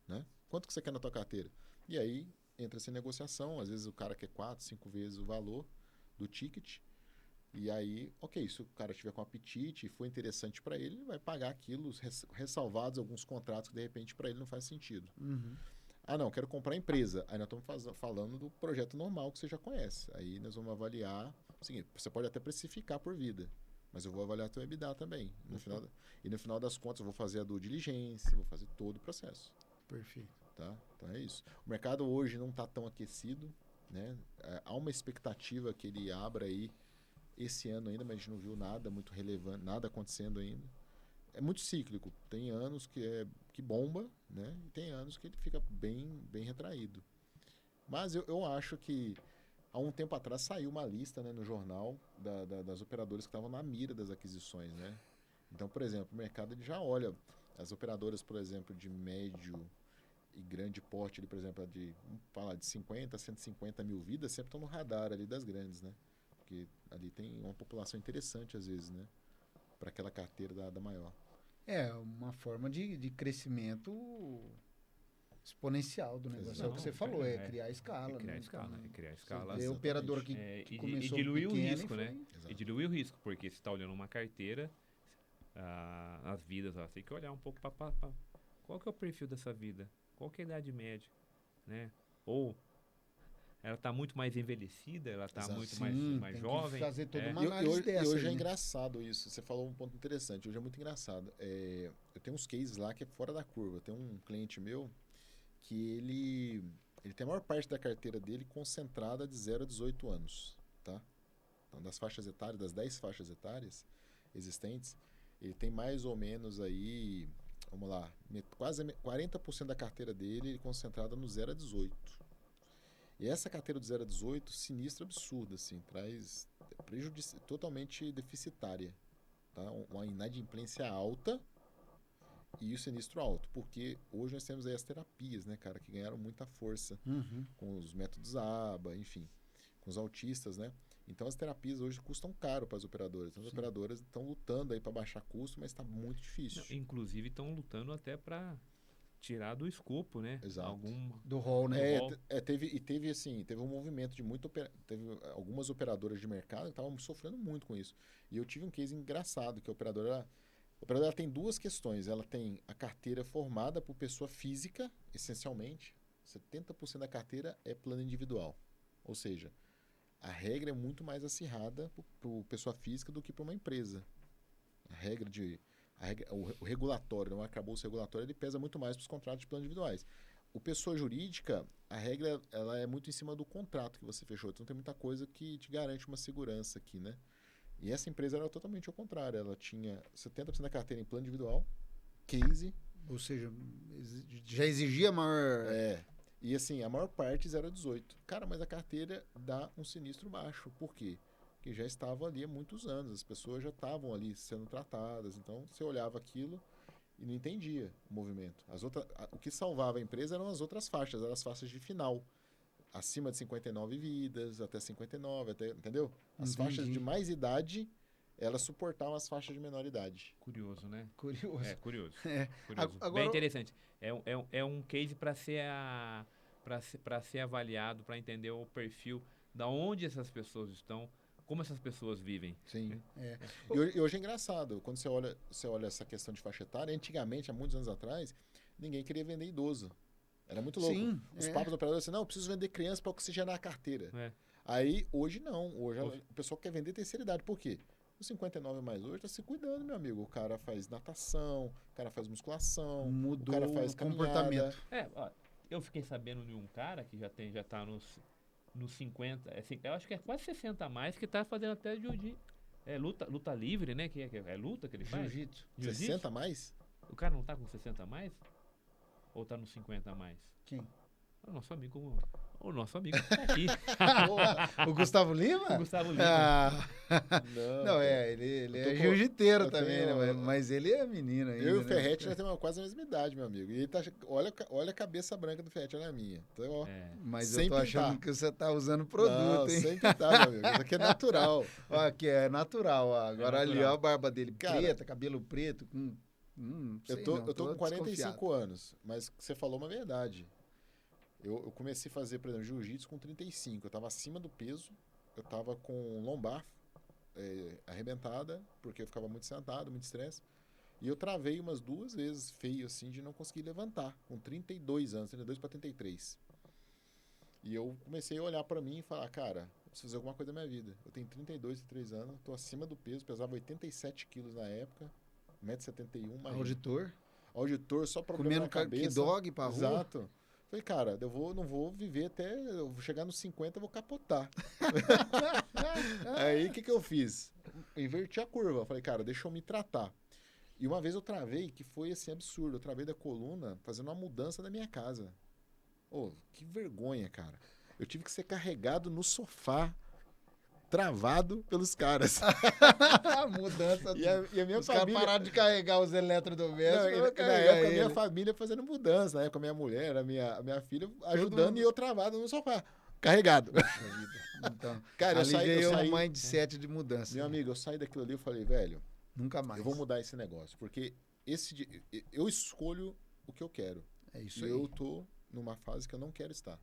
Né? Quanto que você quer na tua carteira? E aí, entra-se em negociação. Às vezes, o cara quer 4, 5 vezes o valor do ticket. E aí, ok, se o cara tiver com apetite e for interessante para ele vai pagar aquilo, ressalvados alguns contratos que, de repente, para ele não faz sentido. Uhum. Não, quero comprar a empresa. Aí nós estamos falando do projeto normal que você já conhece. Aí nós vamos avaliar o seguinte, você pode até precificar por vida, mas eu vou avaliar teu EBITDA também. No final das contas, eu vou fazer a due diligência, vou fazer todo o processo. Perfeito. Tá? Então é isso. O mercado hoje não está tão aquecido, né? Há uma expectativa que ele abra aí esse ano ainda, mas a gente não viu nada muito relevante, nada acontecendo ainda. É muito cíclico. Tem anos que bomba, né? E tem anos que ele fica bem retraído. Mas eu acho que há um tempo atrás saiu uma lista, né, no jornal das operadoras que estavam na mira das aquisições, né? Então, por exemplo, o mercado ele já olha as operadoras, por exemplo, de médio e grande porte, ali, por exemplo, de 50 a 150 mil vidas, sempre estão no radar ali das grandes, né? Porque ali tem uma população interessante, às vezes, né? Para aquela carteira da maior. É uma forma de crescimento exponencial do negócio. É o que você falou, criar escala. Criar escala. É operador que começou e diluir o pequeno risco, né? E diluir o risco, porque você está olhando uma carteira, as vidas, você tem que olhar um pouco para qual que é o perfil dessa vida, qual que é a idade média, né? Ou ela está muito mais envelhecida, ela está muito mais jovem. Que fazer toda uma análise dessa. E hoje aí, é engraçado isso. Você falou um ponto interessante. Hoje é muito engraçado. Eu tenho uns cases lá que é fora da curva. Tem um cliente meu que ele tem a maior parte da carteira dele concentrada de 0 a 18 anos. Tá? Então, das faixas etárias, das 10 faixas etárias existentes, ele tem mais ou menos aí, vamos lá, quase 40% da carteira dele concentrada no 0 a 18. E essa carteira do 0 a 18, sinistro absurdo, assim, traz prejuízo totalmente deficitária, tá? Uma inadimplência alta e o sinistro alto, porque hoje nós temos aí as terapias, né, cara, que ganharam muita força com os métodos ABA, enfim, com os autistas, né? Então as terapias hoje custam caro para as operadoras. Então, as operadoras estão lutando aí para baixar custo, mas está muito difícil. Não, inclusive estão lutando até para tirar do escopo, né? Exato. Do rol, né? Teve um movimento de teve algumas operadoras de mercado que estavam sofrendo muito com isso. E eu tive um case engraçado, que a operadora tem duas questões. Ela tem a carteira formada por pessoa física, essencialmente. 70% da carteira é plano individual. Ou seja, a regra é muito mais acirrada para pessoa física do que para uma empresa. O regulatório, o arcabouço regulatório, ele pesa muito mais para os contratos de plano individuais. O pessoa jurídica, a regra ela é muito em cima do contrato que você fechou. Então tem muita coisa que te garante uma segurança aqui, né? E essa empresa era totalmente ao contrário. Ela tinha 70% da carteira em plano individual, case. Ou seja, já exigia maior... E assim, a maior parte 0 a 18. Cara, mas a carteira dá um sinistro baixo. Por quê? Porque já estava ali há muitos anos. As pessoas já estavam ali sendo tratadas. Então, você olhava aquilo e não entendia o movimento. O que salvava a empresa eram as outras faixas. Eram as faixas de final. Acima de 59 vidas, até 59, entendeu? As faixas de mais idade, elas suportavam as faixas de menor idade. Curioso, né? Curioso. Curioso. É. Curioso. Agora, bem interessante. É um case para ser avaliado, para entender o perfil, da onde essas pessoas estão, como essas pessoas vivem. Sim. E hoje é engraçado, quando você olha essa questão de faixa etária, antigamente, há muitos anos atrás, ninguém queria vender idoso. Era muito louco. Sim, Os papos do operador assim, não, eu preciso vender criança para oxigenar a carteira. Aí, hoje não. Hoje o pessoal quer vender terceira idade. Por quê? O 59 mais hoje está se cuidando, meu amigo. O cara faz natação, o cara faz musculação, mudou o cara faz comportamento. Eu fiquei sabendo de um cara que já tá nos 50, eu acho que é quase 60 a mais, que tá fazendo até luta livre, né? Que é luta que ele faz? Jiu-jitsu. 60 a mais? O cara não tá com 60 a mais? Ou tá nos 50 a mais? Quem? O nosso amigo que tá aqui. O Gustavo Lima? O Gustavo Lima. Não, ele é jiu-jiteiro também, né? Mas ele é menino ainda. Eu e o Ferretti já temos quase a mesma idade, meu amigo. E ele olha a cabeça branca do Ferretti, olha a minha. Então, mas eu tô achando que você tá usando produto, não, hein? Sem pintar, meu amigo. Isso aqui é natural. Ó, aqui é natural, ó. Agora ali, ó, a barba dele cara, preta, cabelo preto, com... eu tô com 45 anos, mas você falou uma verdade. Eu comecei a fazer, por exemplo, jiu-jitsu com 35. Eu estava acima do peso, eu estava com lombar arrebentada, porque eu ficava muito sentado, muito estresse. E eu travei umas 2 vezes feio, assim, de não conseguir levantar, com 32 anos, 32 para 33. E eu comecei a olhar para mim e falar, cara, eu preciso fazer alguma coisa na minha vida. Eu tenho 32, 33 anos, estou acima do peso, pesava 87 quilos na época, 1,71 m. Auditor, só problema na cabeça. Comendo dog pra rua. Exato. Falei, cara, não vou viver eu vou chegar nos 50, eu vou capotar. Aí, o que eu fiz? Inverti a curva. Falei, cara, deixa eu me tratar. E uma vez eu travei, que foi assim, absurdo. Eu travei da coluna fazendo uma mudança na minha casa. Que vergonha, cara. Eu tive que ser carregado no sofá, travado pelos caras. Mudança. E a minha os família... caras pararam de carregar os eletrodomésticos. Na época, a minha família fazendo mudança. Na época, a minha mulher, a minha filha ajudando e eu travado no sofá, carregado. Então, cara, eu saí um mindset de mudança. Meu amigo, eu saí daquilo ali e falei, velho, nunca mais. Eu vou mudar esse negócio, porque eu escolho o que eu quero. É isso e aí. Eu tô numa fase que eu não quero estar.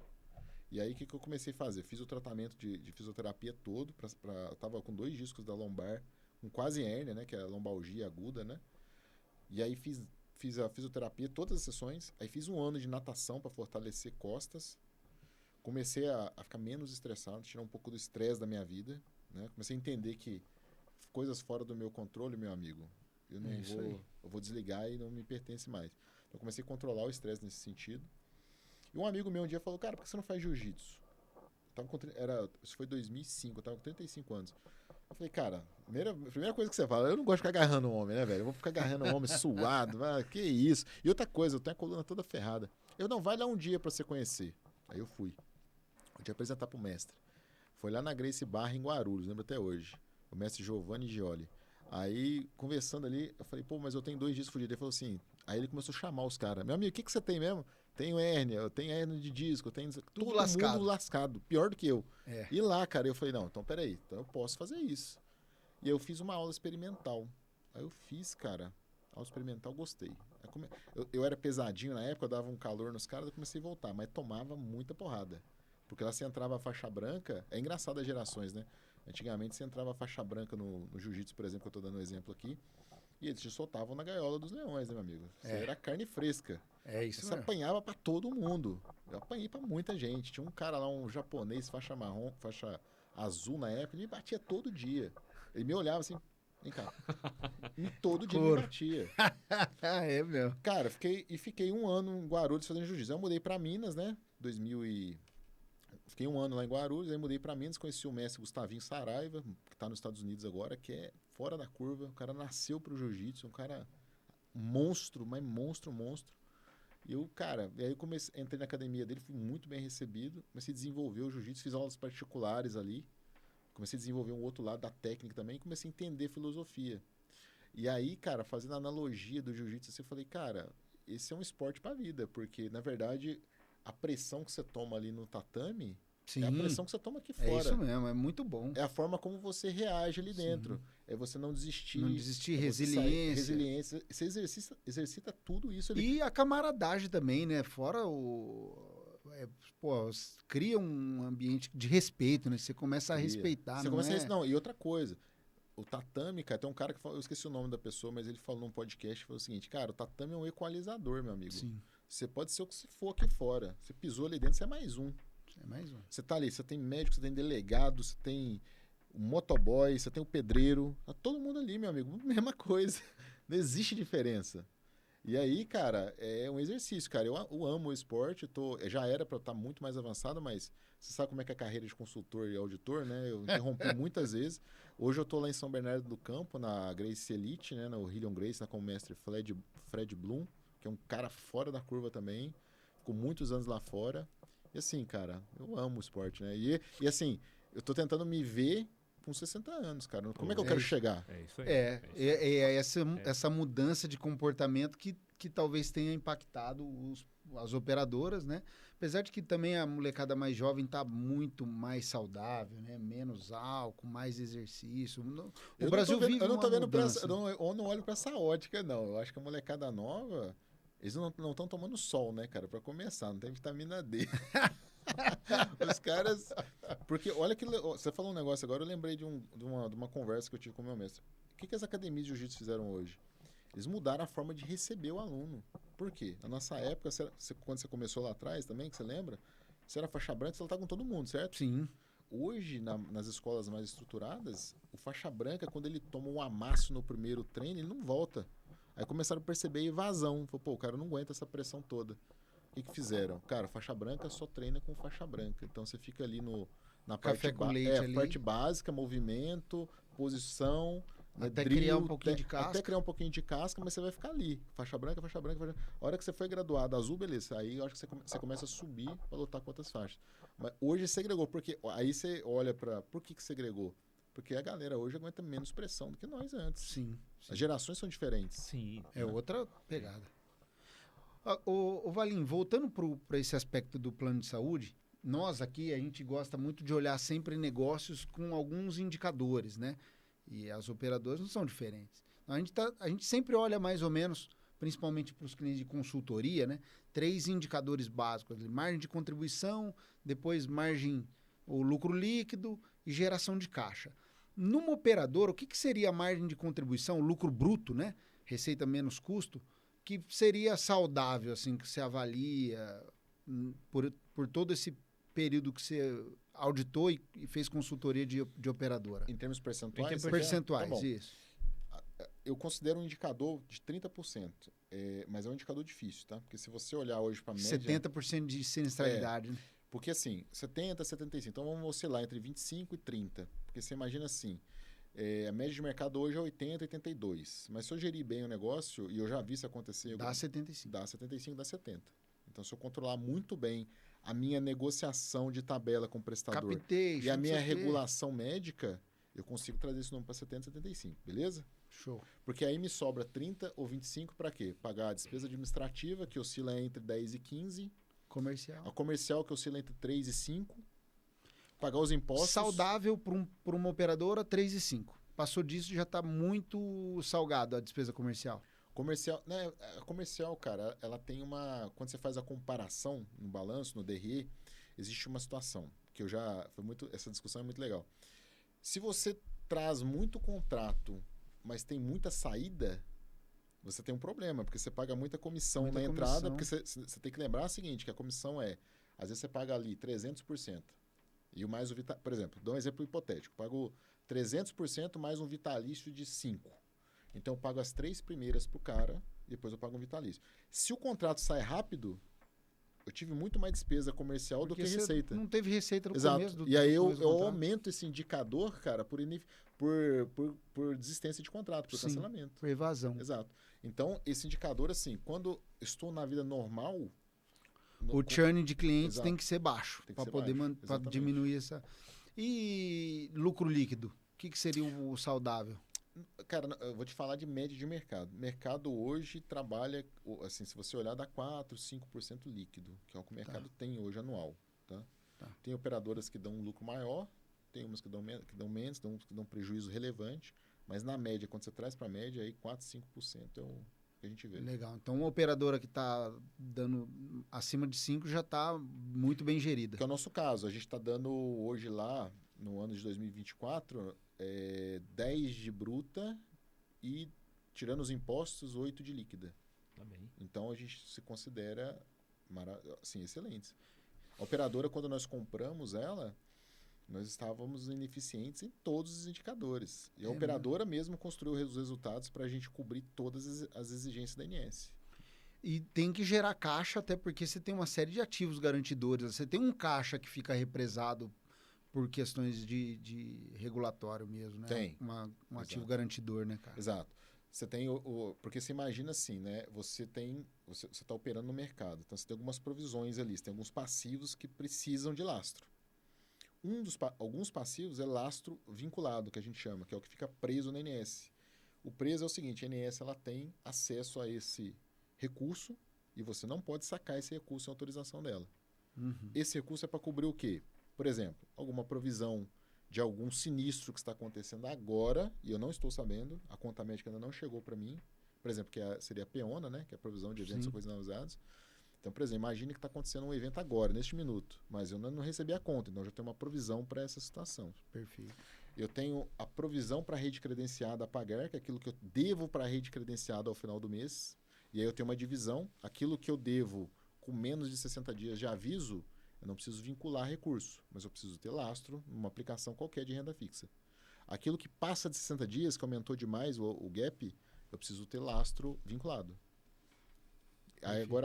E aí, o que eu comecei a fazer? Fiz o tratamento de fisioterapia todo. Eu tava com 2 discos da lombar, com quase hérnia, né? Que é a lombalgia aguda, né? E aí, fiz a fisioterapia, todas as sessões. Aí, fiz 1 ano de natação para fortalecer costas. Comecei a ficar menos estressado, tirar um pouco do estresse da minha vida, né? Comecei a entender que coisas fora do meu controle, meu amigo, eu vou desligar e não me pertence mais. Então, comecei a controlar o estresse nesse sentido. E um amigo meu um dia falou, cara, por que você não faz jiu-jitsu? Isso foi 2005, eu tava com 35 anos. Eu falei, cara, primeira coisa que você fala, eu não gosto de ficar agarrando o homem, né, velho? Eu vou ficar agarrando o homem suado, que isso. E outra coisa, eu tenho a coluna toda ferrada. Eu não, vai lá um dia pra você conhecer. Aí eu fui. Eu te apresentar pro mestre. Foi lá na Grace Barra, em Guarulhos, lembro até hoje. O mestre Giovanni Gioli. Aí, conversando ali, eu falei, pô, mas eu tenho 2 dias fudidos. Ele falou assim, aí ele começou a chamar os caras. Meu amigo, o que você tem mesmo? Tenho hérnia, eu tenho hérnia de disco, eu tenho... Tudo lascado. Mundo lascado, pior do que eu. É. E lá, cara, eu falei, não, então peraí, então eu posso fazer isso. E aí eu fiz uma aula experimental. Aí eu fiz, cara, aula experimental, gostei. Eu era pesadinho na época, eu dava um calor nos caras, eu comecei a voltar, mas tomava muita porrada. Porque lá você entrava a faixa branca, é engraçado as gerações, né? Antigamente você entrava a faixa branca no jiu-jitsu, por exemplo, que eu tô dando um exemplo aqui, e eles te soltavam na gaiola dos leões, né, meu amigo? Você era carne fresca. É isso Você mesmo. apanhava pra todo mundo. Eu apanhei pra muita gente. Tinha um cara lá, um japonês, faixa marrom, faixa azul na época, ele me batia todo dia. Ele me olhava assim, vem cá. E todo dia me batia. É mesmo. Cara, fiquei 1 ano em Guarulhos fazendo jiu-jitsu. Eu mudei pra Minas, né? Fiquei 1 ano lá em Guarulhos, aí mudei pra Minas, conheci o mestre Gustavinho Saraiva, que tá nos Estados Unidos agora, que é fora da curva. O cara nasceu pro jiu-jitsu, um cara monstro, mas monstro. E eu, cara, e aí eu entrei na academia dele, fui muito bem recebido, comecei a desenvolver o jiu-jitsu, fiz aulas particulares ali, comecei a desenvolver um outro lado da técnica também, e comecei a entender filosofia. E aí, cara, fazendo a analogia do jiu-jitsu, assim, eu falei, cara, esse é um esporte pra vida, porque, na verdade, a pressão que você toma ali no tatame Sim. é a pressão que você toma aqui É fora. isso mesmo, é muito bom. É a forma como você reage ali dentro. É você não desistir. Não desistir, é você resiliência. Resiliência. Você exercita tudo isso ali. E a camaradagem também, né? Fora pô, cria um ambiente de respeito, né? Você começa a respeitar, Você não começa é? Não, e outra coisa. O tatame, cara, tem um cara que falou, eu esqueci o nome da pessoa, mas ele falou num podcast, falou o seguinte, cara, o tatame é um equalizador, meu amigo. Sim, Você pode ser o que você for aqui fora. Você pisou ali dentro, você é mais um. é mais um. Você tá ali, você tem médico, você tem delegado, você tem o motoboy, você tem o pedreiro. Tá todo mundo ali, meu amigo. Mesma coisa. Não existe diferença. E aí, cara, é um exercício, cara. Eu amo o esporte, já era pra eu estar muito mais avançado, mas você sabe como é que é a carreira de consultor e auditor, né? Eu interrompi muitas vezes. Hoje eu tô lá em São Bernardo do Campo, na Gracie Elite, né? No Hillion Gracie, com o mestre Fred Bloom, que é um cara fora da curva também. Ficou muitos anos lá fora. E assim, cara, eu amo o esporte, né? E assim, eu tô tentando me ver com 60 anos, cara. Como é que eu quero chegar? É isso aí. Essa mudança de comportamento que talvez tenha impactado as operadoras, né? Apesar de que também a molecada mais jovem tá muito mais saudável, né? Menos álcool, mais exercício. O Brasil vive eu não tô vendo mudança. eu não olho pra essa ótica, não. Eu acho que a molecada nova, eles não estão tomando sol, né, cara? Pra começar, não tem vitamina D. Os caras... Porque olha que... Você falou um negócio agora, eu lembrei de uma conversa que eu tive com o meu mestre. O que as academias de jiu-jitsu fizeram hoje? Eles mudaram a forma de receber o aluno. Por quê? Na nossa época, quando você começou lá atrás também, que você lembra? Você era faixa branca, você lutava com todo mundo, certo? Sim. Hoje, nas escolas mais estruturadas, o faixa branca, quando ele toma um amasso no primeiro treino, ele não volta. Aí começaram a perceber a evasão. Falou, pô, o cara não aguenta essa pressão toda. O que fizeram? Cara, faixa branca só treina com faixa branca. Então você fica ali na Café com leite ali. parte básica, movimento, posição, Até drill, criar um pouquinho de casca. Até criar um pouquinho de casca, mas você vai ficar ali. Faixa branca, faixa branca, faixa branca. A hora que você foi graduado azul, beleza. Aí eu acho que você começa a subir para lutar com outras faixas. Mas hoje segregou, porque aí você olha para... Por que segregou? Porque a galera hoje aguenta menos pressão do que nós antes. Sim. As gerações são diferentes. Sim. É outra pegada. O Valim, voltando para esse aspecto do plano de saúde, nós aqui, a gente gosta muito de olhar sempre negócios com alguns indicadores, né? E as operadoras não são diferentes. A gente sempre olha mais ou menos, principalmente para os clientes de consultoria, né? 3 indicadores básicos: margem de contribuição, depois margem, o lucro líquido e geração de caixa. Numa operadora, o que seria a margem de contribuição, o lucro bruto, né? Receita menos custo, que seria saudável, assim, que você avalia por todo esse período que você auditou e fez consultoria de operadora? Em termos percentuais? Percentuais, Tá bom. isso. Eu considero um indicador de 30%, mas é um indicador difícil, tá? Porque se você olhar hoje para a média... 70% de sinistralidade, né? Porque assim, 70, 75, então vamos oscilar entre 25 e 30. Porque você imagina assim, A média de mercado hoje é 80, 82. Mas se eu gerir bem o negócio, e eu já vi isso acontecer... Dá 75. Dá 75, dá 70. Então, se eu controlar muito bem a minha negociação de tabela com o prestador Capitation, e a não minha sei o quê. regulação médica, eu consigo trazer esse número para 70, 75, beleza? Show. Porque aí me sobra 30 ou 25 para quê? Pagar a despesa administrativa, que oscila entre 10 e 15, Comercial. a comercial, que oscila entre 3 e 5, pagar os impostos... Saudável para uma operadora, 3,5. Passou disso, já está muito salgado a despesa comercial. Comercial, né? A comercial, cara, ela tem uma... Quando você faz a comparação no balanço, no DRE, existe uma situação que essa discussão é muito legal. Se você traz muito contrato, mas tem muita saída, você tem um problema, porque você paga muita comissão na entrada, porque você tem que lembrar o seguinte, que a comissão às vezes você paga ali 300%. E o mais por exemplo, dou um exemplo hipotético, pago 300% mais um vitalício de 5%. Então, eu pago as 3 primeiras pro cara, e depois eu pago um vitalício. Se o contrato sai rápido, eu tive muito mais despesa comercial do que receita. Não teve receita no Exato. começo do E aí eu contrato. aumento esse indicador, cara, por desistência de contrato, por cancelamento. Por evasão. Exato. Então, esse indicador, assim, quando estou na vida normal... O churn de clientes Exato. tem que ser baixo para poder pra diminuir essa... E lucro líquido? O que seria o saudável? Cara, eu vou te falar de média de mercado. Mercado hoje trabalha, assim, se você olhar, dá 4%, 5% líquido, que é o que o mercado tem hoje anual. Tá? Tem operadoras que dão um lucro maior, tem umas que dão menos, tem umas que dão prejuízo relevante, mas na média, quando você traz para a média, aí 4%, 5% é o que a gente vê. Legal. Então, uma operadora que está dando acima de 5 já está muito bem gerida. Que é o nosso caso. A gente está dando hoje lá, no ano de 2024, 10 de bruta e, tirando os impostos, 8 de líquida. Tá bem. Então, a gente se considera assim, excelentes. A operadora, quando nós compramos ela, nós estávamos ineficientes em todos os indicadores. E a operadora mesmo construiu os resultados para a gente cobrir todas as exigências da ANS. E tem que gerar caixa, até porque você tem uma série de ativos garantidores. Você tem um caixa que fica represado por questões de regulatório mesmo, né? Tem. Um ativo garantidor, né, cara? Exato. Você tem porque você imagina assim, né? Você está operando no mercado. Então, você tem algumas provisões ali. Você tem alguns passivos que precisam de lastro. Alguns passivos é lastro vinculado, que a gente chama, que é o que fica preso na ANS. O preso é o seguinte, a ANS ela tem acesso a esse recurso e você não pode sacar esse recurso sem autorização dela. Uhum. Esse recurso é para cobrir o quê? Por exemplo, alguma provisão de algum sinistro que está acontecendo agora, e eu não estou sabendo, a conta médica ainda não chegou para mim, por exemplo, que seria a PEONA, né, que é a provisão de eventos ou coisas não usados. Então, por exemplo, imagine que está acontecendo um evento agora, neste minuto, mas eu não recebi a conta, então eu já tenho uma provisão para essa situação. Perfeito. Eu tenho a provisão para a rede credenciada a pagar, que é aquilo que eu devo para a rede credenciada ao final do mês, e aí eu tenho uma divisão, aquilo que eu devo com menos de 60 dias de aviso, eu não preciso vincular recurso, mas eu preciso ter lastro numa aplicação qualquer de renda fixa. Aquilo que passa de 60 dias, que aumentou demais o gap, eu preciso ter lastro vinculado.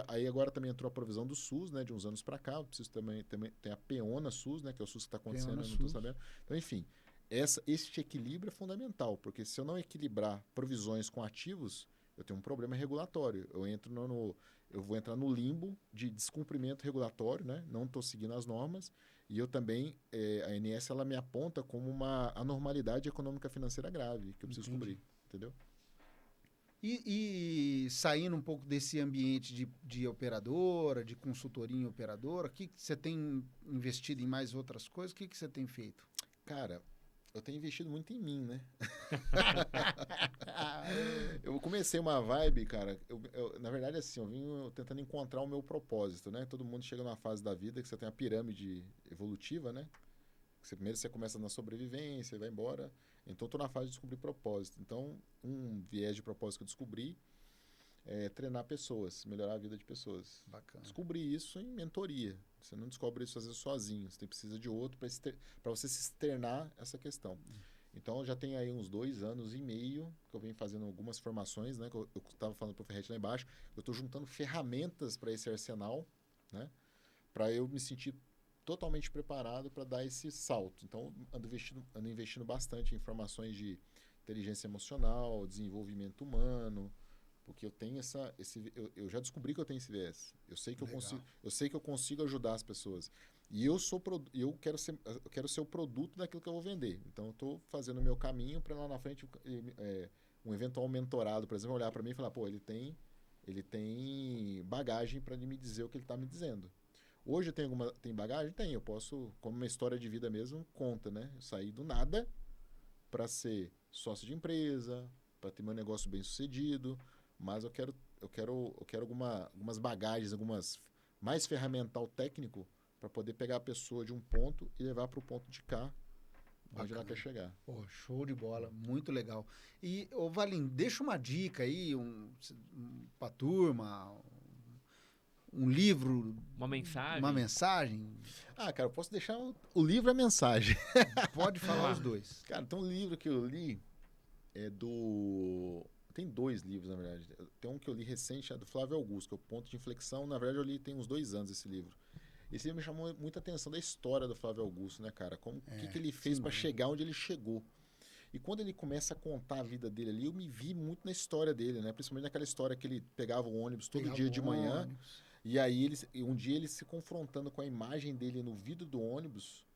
Aí agora também entrou a provisão do SUS, né, de uns anos para cá. Eu preciso também tem a PEONA SUS, né, que é o SUS que está acontecendo, eu não estou sabendo. Então, enfim, esse equilíbrio é fundamental, porque se eu não equilibrar provisões com ativos, eu tenho um problema regulatório. Eu vou entrar no limbo de descumprimento regulatório, né? Não estou seguindo as normas. E eu também, a ANS, ela me aponta como uma anormalidade econômica financeira grave, que eu preciso cobrir, entendeu? E saindo um pouco desse ambiente de operadora, de consultoria em operadora, o que você tem investido em mais outras coisas? O que você tem feito? Cara, eu tenho investido muito em mim, né? Eu comecei uma vibe, cara. Na verdade, assim, eu vim tentando encontrar o meu propósito, né? Todo mundo chega numa fase da vida que você tem a pirâmide evolutiva, né? Primeiro você começa na sobrevivência, vai embora. Então, estou na fase de descobrir propósito. Então, um viés de propósito que eu descobri é treinar pessoas, melhorar a vida de pessoas. Bacana. Descobri isso em mentoria. Você não descobre isso às vezes sozinho. Você precisa de outro para você se externar essa questão. Então, já tem aí uns 2 anos e meio que eu venho fazendo algumas formações, né? Que eu estava falando para o Ferretti lá embaixo. Eu estou juntando ferramentas para esse arsenal, né? Para eu me sentir totalmente preparado para dar esse salto. Então, ando investindo bastante em informações de inteligência emocional, desenvolvimento humano, porque eu tenho eu já descobri que eu tenho esse viés. Eu sei que eu consigo ajudar as pessoas. E eu quero ser o produto daquilo que eu vou vender. Então, eu estou fazendo o meu caminho para lá na frente um eventual mentorado, por exemplo, olhar para mim e falar, pô, ele tem bagagem para me dizer o que ele está me dizendo. Hoje tem bagagem? Tem. Eu posso, como uma história de vida mesmo, conta, né? Eu saí do nada para ser sócio de empresa, para ter meu negócio bem sucedido, mas eu quero algumas bagagens, mais ferramental técnico para poder pegar a pessoa de um ponto e levar para o ponto de cá, onde ela quer chegar. Pô, show de bola, muito legal. E, ô Valim, deixa uma dica aí pra turma, um livro... Uma mensagem? Uma mensagem? Cara, eu posso deixar o livro e a mensagem. Pode falar os dois. Cara, então um livro que eu li é do... Tem 2 livros, na verdade. Tem um que eu li recente, é do Flávio Augusto, que é o Ponto de Inflexão. Na verdade, eu li tem uns 2 anos esse livro. Esse livro me chamou muita atenção da história do Flávio Augusto, né, cara? O que ele fez para chegar onde ele chegou. E quando ele começa a contar a vida dele ali, eu me vi muito na história dele, né? Principalmente naquela história que ele pegava o ônibus todo dia de manhã. E aí, um dia ele se confrontando com a imagem dele no vidro do ônibus,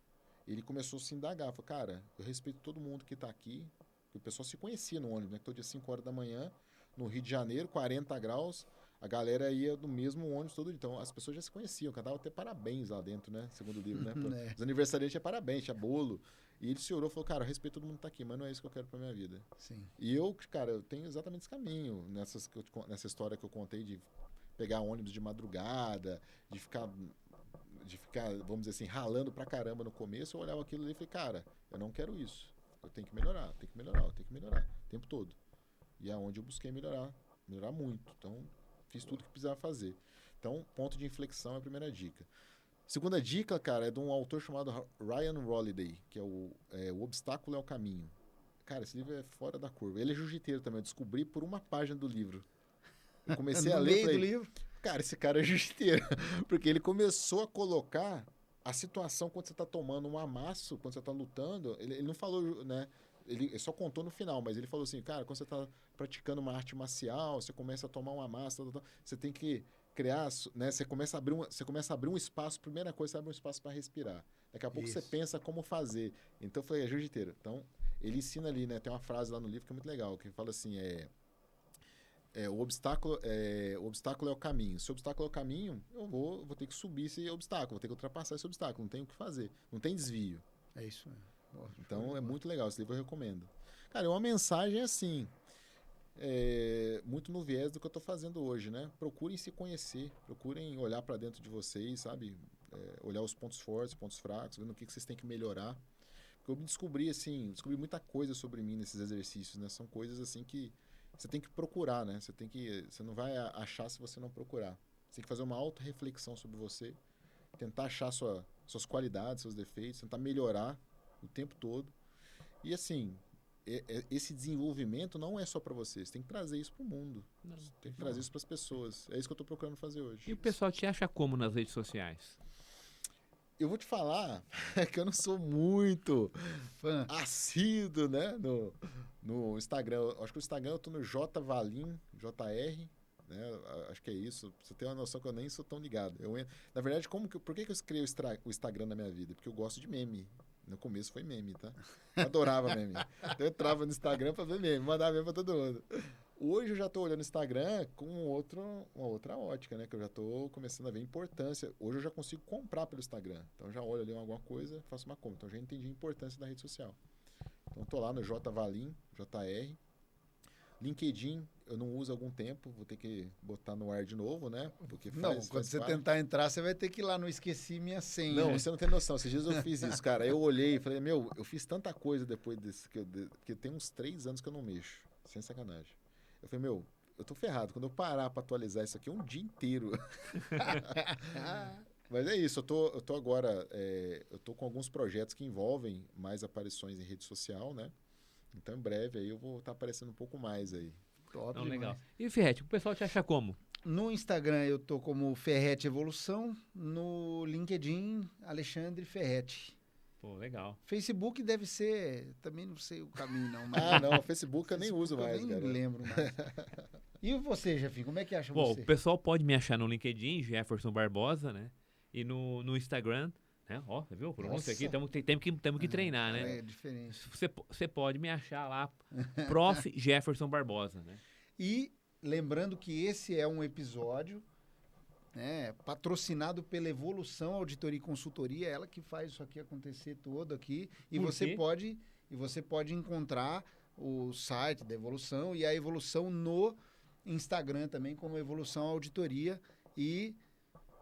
ele começou a se indagar. Falou, cara, eu respeito todo mundo que tá aqui. O pessoal se conhecia no ônibus, né? Todo dia 5 horas da manhã, no Rio de Janeiro, 40 graus, a galera ia no mesmo ônibus todo dia. Então, as pessoas já se conheciam, cantavam até parabéns lá dentro, né? Segundo o livro, né? Os aniversariantes tinham parabéns, tinha bolo. E ele se orou e falou, cara, eu respeito todo mundo que tá aqui, mas não é isso que eu quero pra minha vida. Sim. E cara, eu tenho exatamente esse caminho nessa história que eu contei de pegar ônibus de madrugada, de ficar, vamos dizer assim, ralando pra caramba no começo. Eu olhava aquilo ali e falei, cara, eu não quero isso. Eu tenho que melhorar, o tempo todo. E é onde eu busquei melhorar muito. Então, fiz tudo que precisava fazer. Então, ponto de inflexão é a primeira dica. Segunda dica, cara, é de um autor chamado Ryan Holiday, que é O Obstáculo é o Caminho. Cara, esse livro é fora da curva. Ele é jiu-jiteiro também, eu descobri por uma página do livro. Eu comecei a ler e falei, do livro? Cara, esse cara é jiu-jiteiro. Porque ele começou a colocar a situação quando você está tomando um amasso, quando você está lutando, ele não falou, né? Ele só contou no final, mas ele falou assim, cara, quando você está praticando uma arte marcial, você começa a tomar um amasso, você tem que criar, né? Você começa a abrir um espaço, primeira coisa, você abre um espaço para respirar. Daqui a pouco você pensa como fazer. Então, eu falei, é jiu-jiteiro. Então, ele ensina ali, né? Tem uma frase lá no livro que é muito legal, que fala assim, o obstáculo é o caminho. Se o obstáculo é o caminho, eu vou ter que subir esse obstáculo, vou ter que ultrapassar esse obstáculo, não tem o que fazer, não tem desvio. É isso mesmo. Então é muito legal, esse livro eu recomendo. Cara, uma mensagem assim, muito no viés do que eu estou fazendo hoje, né? Procurem se conhecer, procurem olhar para dentro de vocês, sabe? Olhar os pontos fortes, pontos fracos, vendo o que vocês têm que melhorar. Porque eu descobri muita coisa sobre mim nesses exercícios, né? São coisas assim que você tem que procurar, né? Você não vai achar se você não procurar. Você tem que fazer uma auto-reflexão sobre você, tentar achar suas qualidades, seus defeitos, tentar melhorar o tempo todo. E assim, esse desenvolvimento não é só para você, você tem que trazer isso para o mundo. Você tem que trazer isso para as pessoas. É isso que eu estou procurando fazer hoje. E o pessoal te acha como nas redes sociais? Eu vou te falar que eu não sou muito assíduo, né, no Instagram. Eu acho que o Instagram eu tô no JValim, JR, né? Acho que é isso. Você tem uma noção que eu nem sou tão ligado. Na verdade, por que eu criei o Instagram na minha vida? Porque eu gosto de meme. No começo foi meme, tá? Eu adorava meme. Então eu entrava no Instagram pra ver meme, mandava meme pra todo mundo. Hoje eu já tô olhando o Instagram com uma outra ótica, né? Que eu já tô começando a ver a importância. Hoje eu já consigo comprar pelo Instagram. Então eu já olho ali alguma coisa, faço uma compra. Então eu já entendi a importância da rede social. Então eu tô lá no JValim, JR. LinkedIn eu não uso há algum tempo, vou ter que botar no ar de novo, né? Porque quando você tentar entrar, você vai ter que ir lá no Esqueci Minha Senha. Não, você não tem noção. Esses dias eu fiz isso, cara. Eu olhei e falei, eu fiz tanta coisa depois desse, que tem uns 3 anos que eu não mexo. Sem sacanagem. Eu falei, eu tô ferrado. Quando eu parar pra atualizar isso aqui, é um dia inteiro. Mas é isso, eu tô agora, eu tô com alguns projetos que envolvem mais aparições em rede social, né? Então, em breve, aí eu vou estar aparecendo um pouco mais aí. Top Então, demais. legal. E Ferretti, o pessoal te acha como? No Instagram eu tô como Ferretti Evolução, no LinkedIn Alexandre Ferretti. Pô, legal. Facebook deve ser, também não sei o caminho não. Mas Ah, não, o Facebook eu nem uso Facebook mais, eu nem cara. lembro mais. E você, Jefinho, como é que acha Bom, você? o pessoal pode me achar no LinkedIn, Jefferson Barbosa, né? E no Instagram, né? Ó, você viu? Pronúncia aqui, Nossa. temos que treinar, Cara, né? é diferente. Você pode me achar lá, Prof. Jefferson Barbosa, né? E lembrando que esse é um episódio, né, patrocinado pela Evolução Auditoria e Consultoria, ela que faz isso aqui acontecer todo aqui. E Por você quê? pode encontrar o site da Evolução e a Evolução no Instagram também, como Evolução Auditoria. E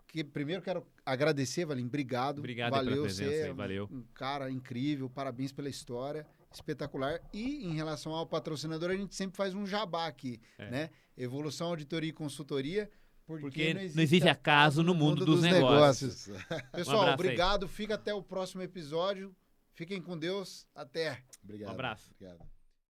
que primeiro quero agradecer, Valim, obrigado. Obrigado aí pela Valeu, presença você aí, é valeu. um cara incrível, parabéns pela história, espetacular. E em relação ao patrocinador, a gente sempre faz um jabá aqui, né? Evolução Auditoria e Consultoria, porque não existe acaso no mundo dos negócios. Pessoal, abraço aí. obrigado, fica até o próximo episódio. Fiquem com Deus, até. Obrigado. Um abraço. Obrigado.